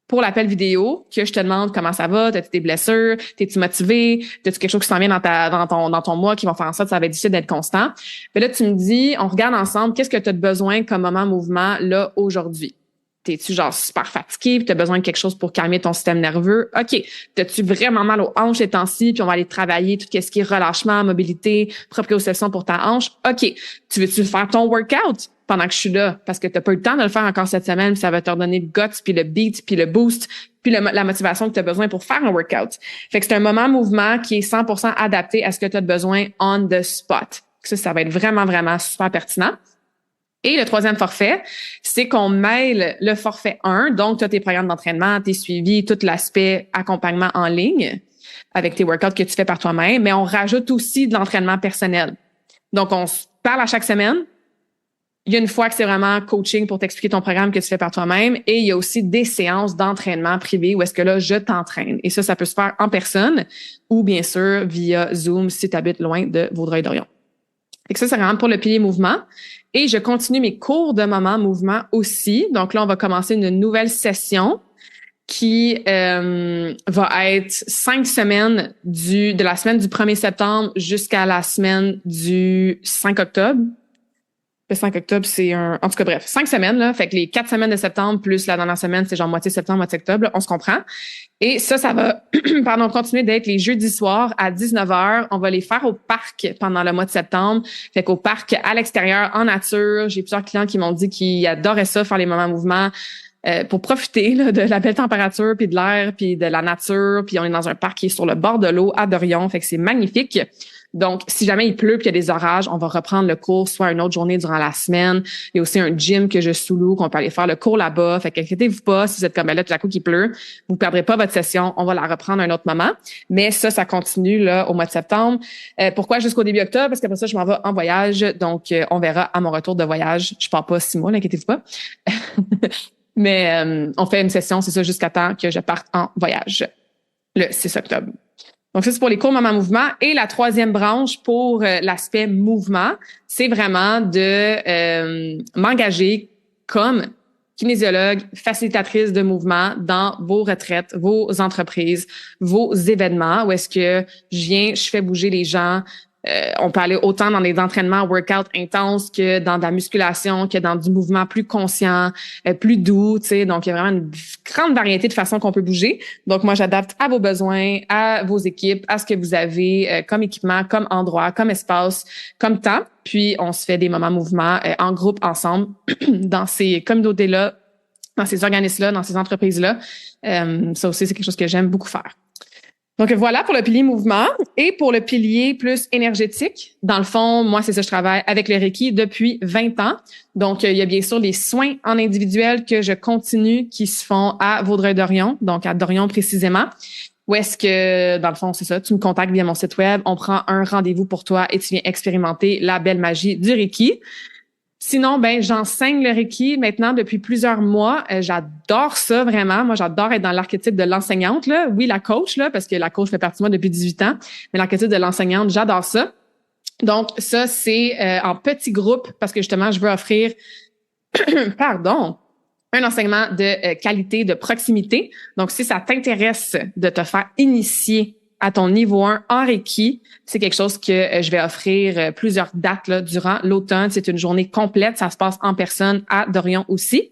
pour l'appel vidéo, que je te demande comment ça va, t'as-tu des blessures, t'es-tu motivé, t'as-tu quelque chose qui s'en vient dans ton mois qui va faire en sorte que ça va être difficile d'être constant. Mais là, tu me dis, on regarde ensemble, qu'est-ce que tu as besoin comme moment mouvement là aujourd'hui? T'es-tu genre super fatigué, puis t'as besoin de quelque chose pour calmer ton système nerveux? OK. T'as-tu vraiment mal aux hanches ces temps-ci, puis on va aller travailler tout ce qui est relâchement, mobilité, proprioception pour ta hanche? OK. Tu veux-tu faire ton workout? pendant que je suis là parce que tu n'as pas eu le temps de le faire encore cette semaine, puis ça va te redonner le guts, puis le beat, puis le boost, puis la motivation que tu as besoin pour faire un workout. Fait que c'est un moment mouvement qui est 100% adapté à ce que tu as besoin on the spot. Ça va être vraiment, vraiment super pertinent. Et le troisième forfait, c'est qu'on mêle le forfait 1, donc tu as tes programmes d'entraînement, tes suivis, tout l'aspect accompagnement en ligne avec tes workouts que tu fais par toi-même, mais on rajoute aussi de l'entraînement personnel. Donc, on se parle à chaque semaine. Il y a une fois que c'est vraiment coaching pour t'expliquer ton programme que tu fais par toi-même et il y a aussi des séances d'entraînement privé où est-ce que là, je t'entraîne. Et ça peut se faire en personne ou bien sûr via Zoom si tu habites loin de Vaudreuil-Dorion. Et ça, c'est vraiment pour le pilier mouvement. Et je continue mes cours de moment mouvement aussi. Donc là, on va commencer une nouvelle session qui va être 5 semaines de la semaine du 1er septembre jusqu'à la semaine du 5 octobre. Le 5 octobre, c'est en tout cas, bref, 5 semaines, là. Fait que les 4 semaines de septembre plus la dernière semaine, c'est genre moitié septembre, moitié octobre, là, on se comprend. Et ça va, continuer d'être les jeudis soirs à 19h. On va les faire au parc pendant le mois de septembre. Fait qu'au parc, à l'extérieur, en nature. J'ai plusieurs clients qui m'ont dit qu'ils adoraient ça, faire les moments mouvements. Pour profiter là, de la belle température, puis de l'air, puis de la nature. Puis on est dans un parc qui est sur le bord de l'eau à Dorion. Fait que c'est magnifique. Donc, si jamais il pleut puis il y a des orages, on va reprendre le cours soit une autre journée durant la semaine. Il y a aussi un gym que je sous-loue, qu'on peut aller faire le cours là-bas. Fait qu'inquiétez-vous pas, si vous êtes comme là, tout à coup qu'il pleut, vous perdrez pas votre session. On va la reprendre à un autre moment. Mais ça continue là au mois de septembre. Pourquoi jusqu'au début octobre? Parce qu'après ça, je m'en vais en voyage. Donc, on verra à mon retour de voyage. Je pars pas 6 mois, n'inquiétez-vous pas. Mais on fait une session, c'est ça, jusqu'à temps que je parte en voyage le 6 octobre. Donc, ça, c'est pour les cours Maman Mouvement. Et la troisième branche pour l'aspect mouvement, c'est vraiment de m'engager comme kinésiologue, facilitatrice de mouvement dans vos retraites, vos entreprises, vos événements où est-ce que je fais bouger les gens. On peut aller autant dans des entraînements workout intenses que dans de la musculation, que dans du mouvement plus conscient, plus doux, tu sais. Donc, il y a vraiment une grande variété de façons qu'on peut bouger. Donc, moi, j'adapte à vos besoins, à vos équipes, à ce que vous avez comme équipement, comme endroit, comme espace, comme temps. Puis, on se fait des moments mouvement en groupe, ensemble, dans ces communautés-là, dans ces organismes-là, dans ces entreprises-là. Ça aussi, c'est quelque chose que j'aime beaucoup faire. Donc voilà pour le pilier mouvement et pour le pilier plus énergétique. Dans le fond, moi, c'est ça, je travaille avec le Reiki depuis 20 ans. Donc, il y a bien sûr les soins en individuel que je continue qui se font à Vaudreuil-Dorion, donc à Dorion précisément. Où est-ce que, dans le fond, c'est ça, tu me contactes via mon site web, on prend un rendez-vous pour toi et tu viens expérimenter la belle magie du Reiki. Sinon, j'enseigne le Reiki maintenant depuis plusieurs mois. J'adore ça vraiment. Moi, j'adore être dans l'archétype de l'enseignante, là. Oui, la coach, là, parce que la coach fait partie de moi depuis 18 ans. Mais l'archétype de l'enseignante, j'adore ça. Donc, ça, c'est en petit groupe parce que justement, je veux offrir, un enseignement de qualité, de proximité. Donc, si ça t'intéresse de te faire initier à ton niveau 1 en Reiki, c'est quelque chose que je vais offrir plusieurs dates là, durant l'automne. C'est une journée complète. Ça se passe en personne à Dorion aussi.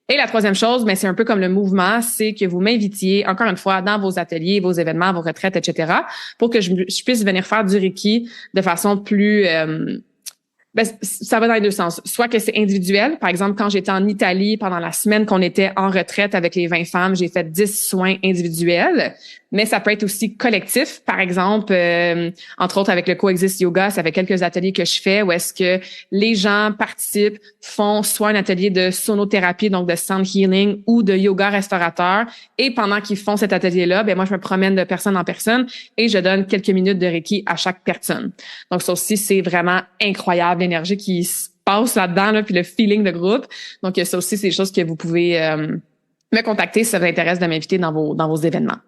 Et la troisième chose, c'est un peu comme le mouvement, c'est que vous m'invitiez, encore une fois, dans vos ateliers, vos événements, vos retraites, etc., pour que je puisse venir faire du Reiki de façon plus... ça va dans les deux sens. Soit que c'est individuel. Par exemple, quand j'étais en Italie pendant la semaine qu'on était en retraite avec les 20 femmes, j'ai fait 10 soins individuels. Mais ça peut être aussi collectif. Par exemple, entre autres avec le Coexist Yoga, ça fait quelques ateliers que je fais où est-ce que les gens participent, font soit un atelier de sonothérapie, donc de sound healing ou de yoga restaurateur. Et pendant qu'ils font cet atelier-là, moi, je me promène de personne en personne et je donne quelques minutes de Reiki à chaque personne. Donc, ça aussi, c'est vraiment incroyable, l'énergie qui se passe là-dedans, là, puis le feeling de groupe. Donc, ça aussi, c'est des choses que vous pouvez me contacter si ça vous intéresse de m'inviter dans vos événements.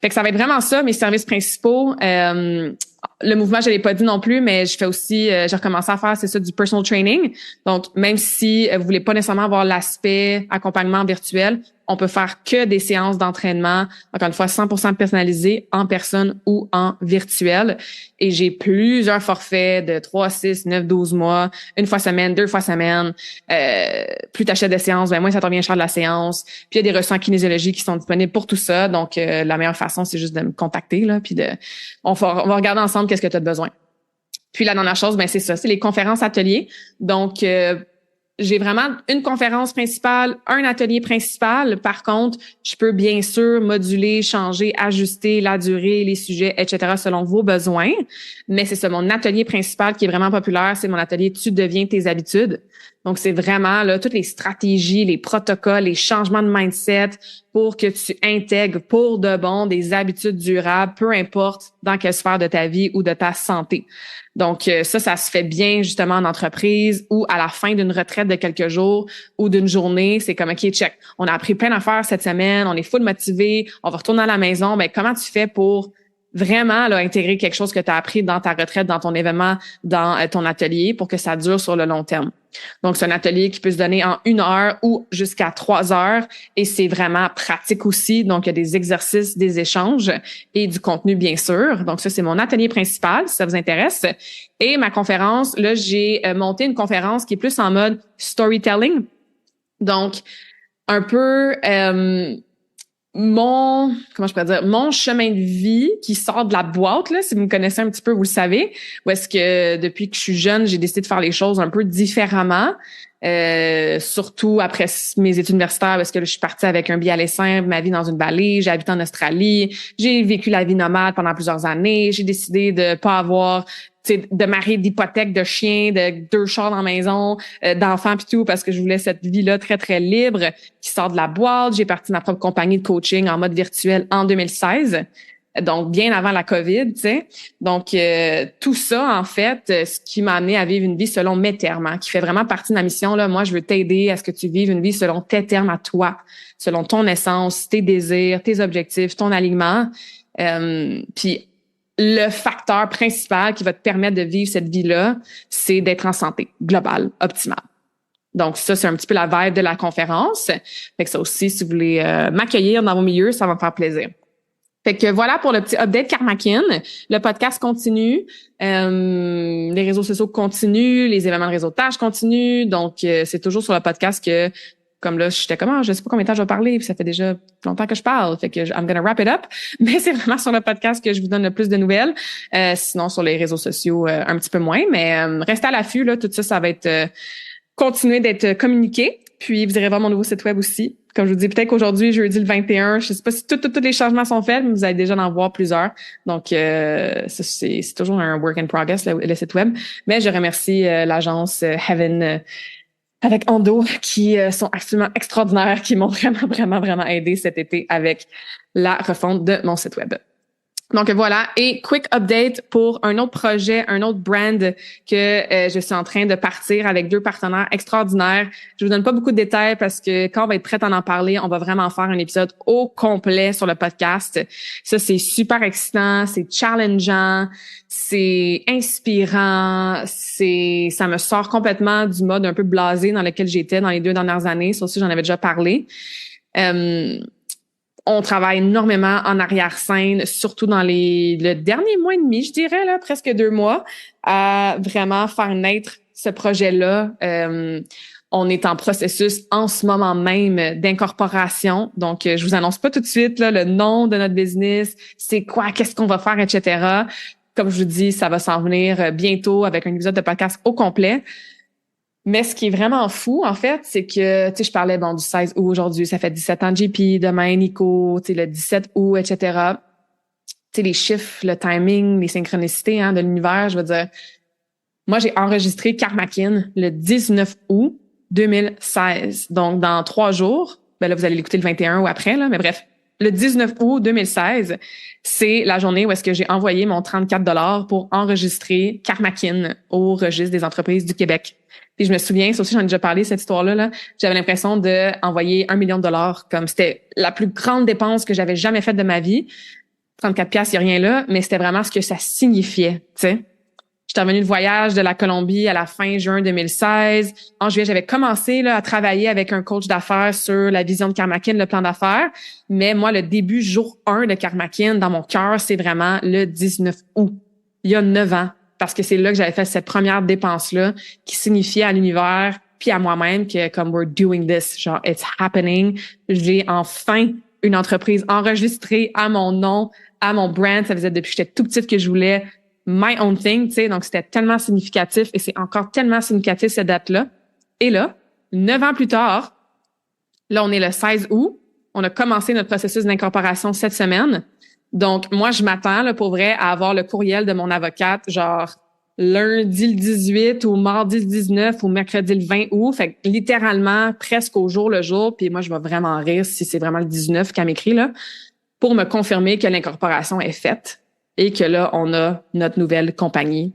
Fait que ça va être vraiment ça, mes services principaux. Le mouvement, je l'ai pas dit non plus, mais je fais aussi, j'ai recommencé à faire, c'est ça, du personal training. Donc, même si vous voulez pas nécessairement avoir l'aspect accompagnement virtuel, on peut faire que des séances d'entraînement, encore une fois, 100% personnalisées en personne ou en virtuel. Et j'ai plusieurs forfaits de 3, 6, 9, 12 mois, une fois semaine, 2 fois semaine. Plus tu achètes de séances, moins ça te revient cher de la séance. Puis il y a des ressources en kinésiologie qui sont disponibles pour tout ça. Donc, la meilleure façon, c'est juste de me contacter, là, puis on va regarder ensemble qu'est-ce que tu as besoin. Puis la dernière chose, c'est ça, c'est les conférences ateliers. Donc, j'ai vraiment une conférence principale, un atelier principal. Par contre, je peux bien sûr moduler, changer, ajuster la durée, les sujets, etc. selon vos besoins. Mais c'est ça, mon atelier principal qui est vraiment populaire, c'est mon atelier Tu deviens tes habitudes. Donc, c'est vraiment là toutes les stratégies, les protocoles, les changements de mindset pour que tu intègres pour de bon des habitudes durables, peu importe dans quelle sphère de ta vie ou de ta santé. Donc, ça se fait bien justement en entreprise ou à la fin d'une retraite de quelques jours ou d'une journée. C'est comme, OK, check, on a appris plein d'affaires cette semaine, on est full motivé, on va retourner à la maison. Ben, comment tu fais pour vraiment là, intégrer quelque chose que tu as appris dans ta retraite, dans ton événement, dans ton atelier pour que ça dure sur le long terme. Donc, c'est un atelier qui peut se donner en 1 heure ou jusqu'à 3 heures et c'est vraiment pratique aussi. Donc, il y a des exercices, des échanges et du contenu, bien sûr. Donc, ça, c'est mon atelier principal, si ça vous intéresse. Et ma conférence, là, j'ai monté une conférence qui est plus en mode storytelling. Donc, un peu mon chemin de vie qui sort de la boîte, là, si vous me connaissez un petit peu, vous le savez, où est-ce que depuis que je suis jeune, j'ai décidé de faire les choses un peu différemment, surtout après mes études universitaires, parce que là, je suis partie avec un billet aller simple, ma vie dans une vallée, j'ai habité en Australie, j'ai vécu la vie nomade pendant plusieurs années, j'ai décidé de pas avoir de marier d'hypothèques, de chiens, de 2 chars dans la maison, d'enfants pis tout, parce que je voulais cette vie-là très, très libre qui sort de la boîte. J'ai parti ma propre compagnie de coaching en mode virtuel en 2016, donc bien avant la COVID, tu sais. Donc, tout ça, en fait, ce qui m'a amené à vivre une vie selon mes termes, hein, qui fait vraiment partie de ma mission. Là, moi, je veux t'aider à ce que tu vives une vie selon tes termes à toi, selon ton essence, tes désirs, tes objectifs, ton alignement. Puis le facteur principal qui va te permettre de vivre cette vie-là, c'est d'être en santé globale, optimale. Donc, ça, c'est un petit peu la vibe de la conférence. Fait que ça aussi, si vous voulez m'accueillir dans vos milieux, ça va me faire plaisir. Fait que voilà pour le petit update Karmakin. Le podcast continue, les réseaux sociaux continuent, les événements de réseautage continuent. Donc, c'est toujours sur le podcast que comme là, j'étais comme, je sais pas combien de temps je vais parler, puis ça fait déjà longtemps que je parle, fait que I'm gonna wrap it up. Mais c'est vraiment sur le podcast que je vous donne le plus de nouvelles. Sinon, sur les réseaux sociaux, un petit peu moins. Mais restez à l'affût, là, tout ça, ça va être continuer d'être communiqué. Puis vous irez voir mon nouveau site web aussi. Comme je vous dis, peut-être qu'aujourd'hui, jeudi le 21, je sais pas si tous les changements sont faits, mais vous allez déjà en voir plusieurs. Donc, c'est toujours un work in progress, le site web. Mais je remercie l'agence Heaven avec Ando, qui sont absolument extraordinaires, qui m'ont vraiment aidé cet été avec la refonte de mon site web. Donc voilà, et quick update pour un autre projet, un autre brand que je suis en train de partir avec 2 partenaires extraordinaires. Je vous donne pas beaucoup de détails parce que quand on va être prête à en parler, on va vraiment faire un épisode au complet sur le podcast. Ça, c'est super excitant, c'est challengeant, c'est inspirant, ça me sort complètement du mode un peu blasé dans lequel j'étais dans les 2 dernières années. Ça aussi, j'en avais déjà parlé. On travaille énormément en arrière-scène, surtout dans le dernier mois et demi, je dirais, là, presque 2 mois, à vraiment faire naître ce projet-là. On est en processus en ce moment même d'incorporation. Donc, je vous annonce pas tout de suite là, le nom de notre business, c'est quoi, qu'est-ce qu'on va faire, etc. Comme je vous dis, ça va s'en venir bientôt avec un épisode de podcast au complet. Mais ce qui est vraiment fou, en fait, c'est que, tu sais, je parlais, du 16 août aujourd'hui, ça fait 17 ans de JP, demain Nico, tu sais, le 17 août, etc. Tu sais, les chiffres, le timing, les synchronicités, de l'univers, je veux dire. Moi, j'ai enregistré Karmakin le 19 août 2016. Donc, dans 3 jours, là, vous allez l'écouter le 21 ou après, là, mais bref. Le 19 août 2016, c'est la journée où est-ce que j'ai envoyé mon 34 $ pour enregistrer Karmakin au registre des entreprises du Québec. Puis je me souviens, ça aussi j'en ai déjà parlé, cette histoire-là, là, j'avais l'impression d'envoyer 1 million de dollars, comme c'était la plus grande dépense que j'avais jamais faite de ma vie. 34 piastres, il n'y a rien là, mais c'était vraiment ce que ça signifiait, tu sais. J'étais revenue de voyage de la Colombie à la fin juin 2016. En juillet, j'avais commencé là, à travailler avec un coach d'affaires sur la vision de Karmakin, le plan d'affaires. Mais moi, le début, jour 1 de Karmakin, dans mon cœur, c'est vraiment le 19 août, il y a 9 ans. Parce que c'est là que j'avais fait cette première dépense-là qui signifiait à l'univers puis à moi-même que comme we're doing this, genre it's happening. J'ai enfin une entreprise enregistrée à mon nom, à mon brand. Ça faisait depuis que j'étais tout petite que je voulais my own thing, tu sais. Donc, c'était tellement significatif et c'est encore tellement significatif cette date-là. Et là, 9 ans plus tard, là, on est le 16 août. On a commencé notre processus d'incorporation cette semaine. Donc, moi, je m'attends, là, pour vrai, à avoir le courriel de mon avocate, genre lundi le 18 ou mardi le 19 ou mercredi le 20 août. Fait que littéralement, presque au jour le jour. Puis moi, je vais vraiment rire si c'est vraiment le 19 qu'elle m'écrit, là, pour me confirmer que l'incorporation est faite et que là, on a notre nouvelle compagnie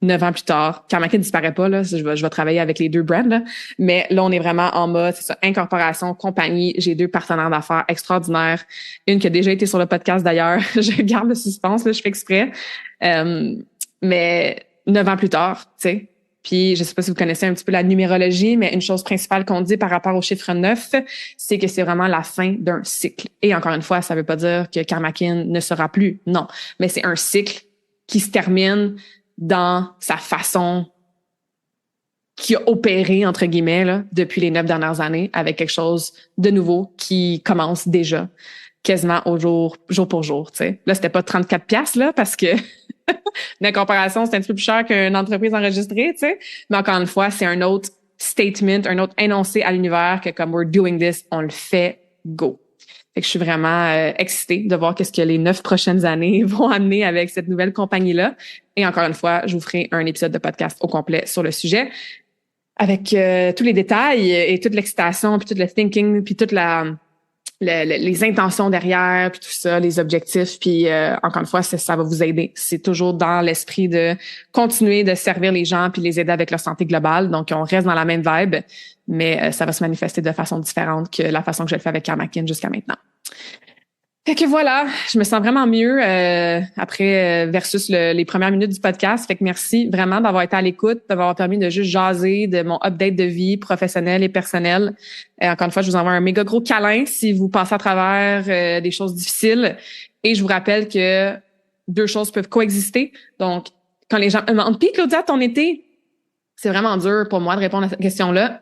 9 ans plus tard. Carmackin ne disparaît pas, là. Je vais travailler avec les deux brands, là. Mais là, on est vraiment en mode, c'est ça, incorporation, compagnie. J'ai 2 partenaires d'affaires extraordinaires. Une qui a déjà été sur le podcast d'ailleurs. Je garde le suspense, là, je fais exprès. Mais 9 ans plus tard, tu sais. Puis, je sais pas si vous connaissez un petit peu la numérologie, mais une chose principale qu'on dit par rapport au chiffre 9, c'est que c'est vraiment la fin d'un cycle. Et encore une fois, ça veut pas dire que Carmackin ne sera plus. Non. Mais c'est un cycle qui se termine dans sa façon qui a opéré, entre guillemets, là, depuis les 9 dernières années, avec quelque chose de nouveau qui commence déjà quasiment au jour pour jour, tu sais. Là, c'était pas 34 piastres, là, parce que l'incorporation, c'est un petit peu plus cher qu'une entreprise enregistrée, tu sais. Mais encore une fois, c'est un autre statement, un autre énoncé à l'univers que comme we're doing this, on le fait, go. Fait que je suis vraiment excitée de voir qu'est-ce que les 9 prochaines années vont amener avec cette nouvelle compagnie-là. Et encore une fois, je vous ferai un épisode de podcast au complet sur le sujet avec tous les détails et toute l'excitation, puis tout le thinking, puis toute les intentions derrière, puis tout ça, les objectifs. Puis encore une fois, ça va vous aider. C'est toujours dans l'esprit de continuer de servir les gens puis les aider avec leur santé globale. Donc, on reste dans la même vibe, mais ça va se manifester de façon différente que la façon que je le fais avec Carmackin jusqu'à maintenant. Fait que voilà, je me sens vraiment mieux après versus les premières minutes du podcast. Fait que merci vraiment d'avoir été à l'écoute, d'avoir permis de juste jaser de mon update de vie professionnelle et personnelle. Encore une fois, je vous envoie un méga gros câlin si vous passez à travers des choses difficiles. Et je vous rappelle que 2 choses peuvent coexister. Donc, quand les gens me demandent « Puis Claudia, ton été? » C'est vraiment dur pour moi de répondre à cette question-là.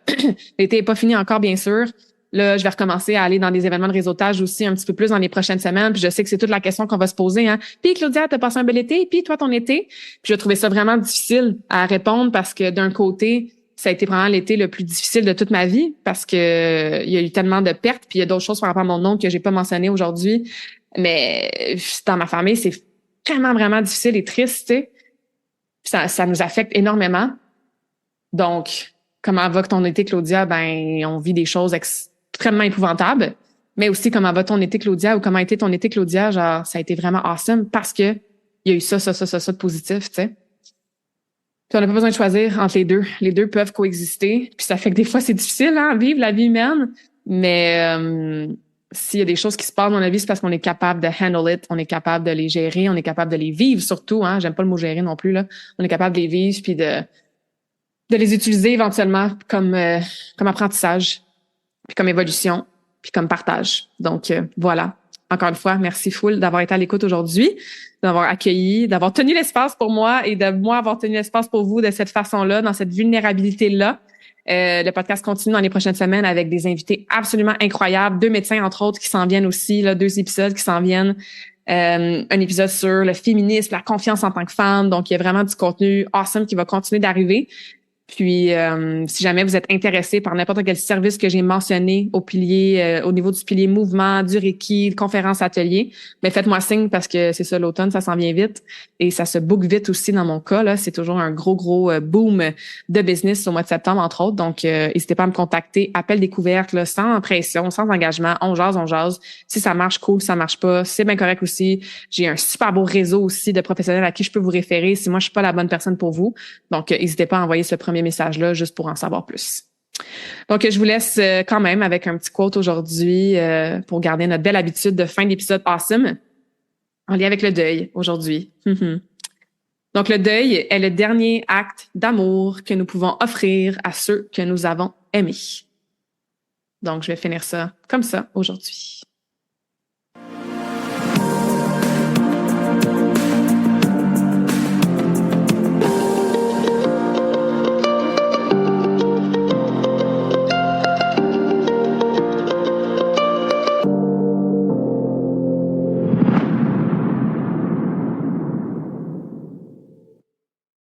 L'été n'est pas fini encore, bien sûr. Là, je vais recommencer à aller dans des événements de réseautage aussi un petit peu plus dans les prochaines semaines. Puis je sais que c'est toute la question qu'on va se poser. Hein. Puis Claudia, t'as passé un bel été. Puis toi, ton été. Puis je trouvais ça vraiment difficile à répondre parce que d'un côté, ça a été vraiment l'été le plus difficile de toute ma vie parce que il y a eu tellement de pertes. Puis il y a d'autres choses par rapport à mon oncle que j'ai pas mentionné aujourd'hui. Mais dans ma famille, c'est vraiment difficile et triste. Tu sais. Ça nous affecte énormément. Donc, comment va ton été, Claudia? Ben, on vit des choses extrêmement épouvantable, mais aussi comment va ton été, Claudia, ou comment a été ton été, Claudia, genre, ça a été vraiment awesome parce que il y a eu ça de positif, tu sais. Puis on n'a pas besoin de choisir entre les deux. Les deux peuvent coexister, puis ça fait que des fois, c'est difficile, hein, vivre la vie humaine, mais s'il y a des choses qui se passent dans la vie, c'est parce qu'on est capable de handle it, on est capable de les gérer, on est capable de les vivre surtout, hein, j'aime pas le mot gérer non plus, là. On est capable de les vivre, puis de les utiliser éventuellement comme apprentissage, puis comme évolution, puis comme partage. Donc, voilà. Encore une fois, merci full d'avoir été à l'écoute aujourd'hui, d'avoir accueilli, d'avoir tenu l'espace pour moi et de moi avoir tenu l'espace pour vous de cette façon-là, dans cette vulnérabilité-là. Le podcast continue dans les prochaines semaines avec des invités absolument incroyables, 2 médecins, entre autres, qui s'en viennent aussi, là, 2 épisodes qui s'en viennent. Un épisode sur le féminisme, la confiance en tant que femme. Donc, il y a vraiment du contenu awesome qui va continuer d'arriver. Puis, si jamais vous êtes intéressé par n'importe quel service que j'ai mentionné au pilier, au niveau du pilier mouvement, du Reiki, conférence, atelier, mais faites-moi signe parce que c'est ça, l'automne, ça s'en vient vite et ça se book vite aussi dans mon cas. Là, c'est toujours un gros boom de business au mois de septembre, entre autres. Donc, n'hésitez pas à me contacter. Appel découverte, là, sans pression, sans engagement. On jase. Si ça marche, cool. Si ça marche pas, c'est bien correct aussi. J'ai un super beau réseau aussi de professionnels à qui je peux vous référer si moi, je suis pas la bonne personne pour vous. Donc, n'hésitez pas à envoyer ce premier message-là juste pour en savoir plus. Donc, je vous laisse quand même avec un petit quote aujourd'hui pour garder notre belle habitude de fin d'épisode awesome en lien avec le deuil aujourd'hui. Donc, le deuil est le dernier acte d'amour que nous pouvons offrir à ceux que nous avons aimés. Donc, je vais finir ça comme ça aujourd'hui.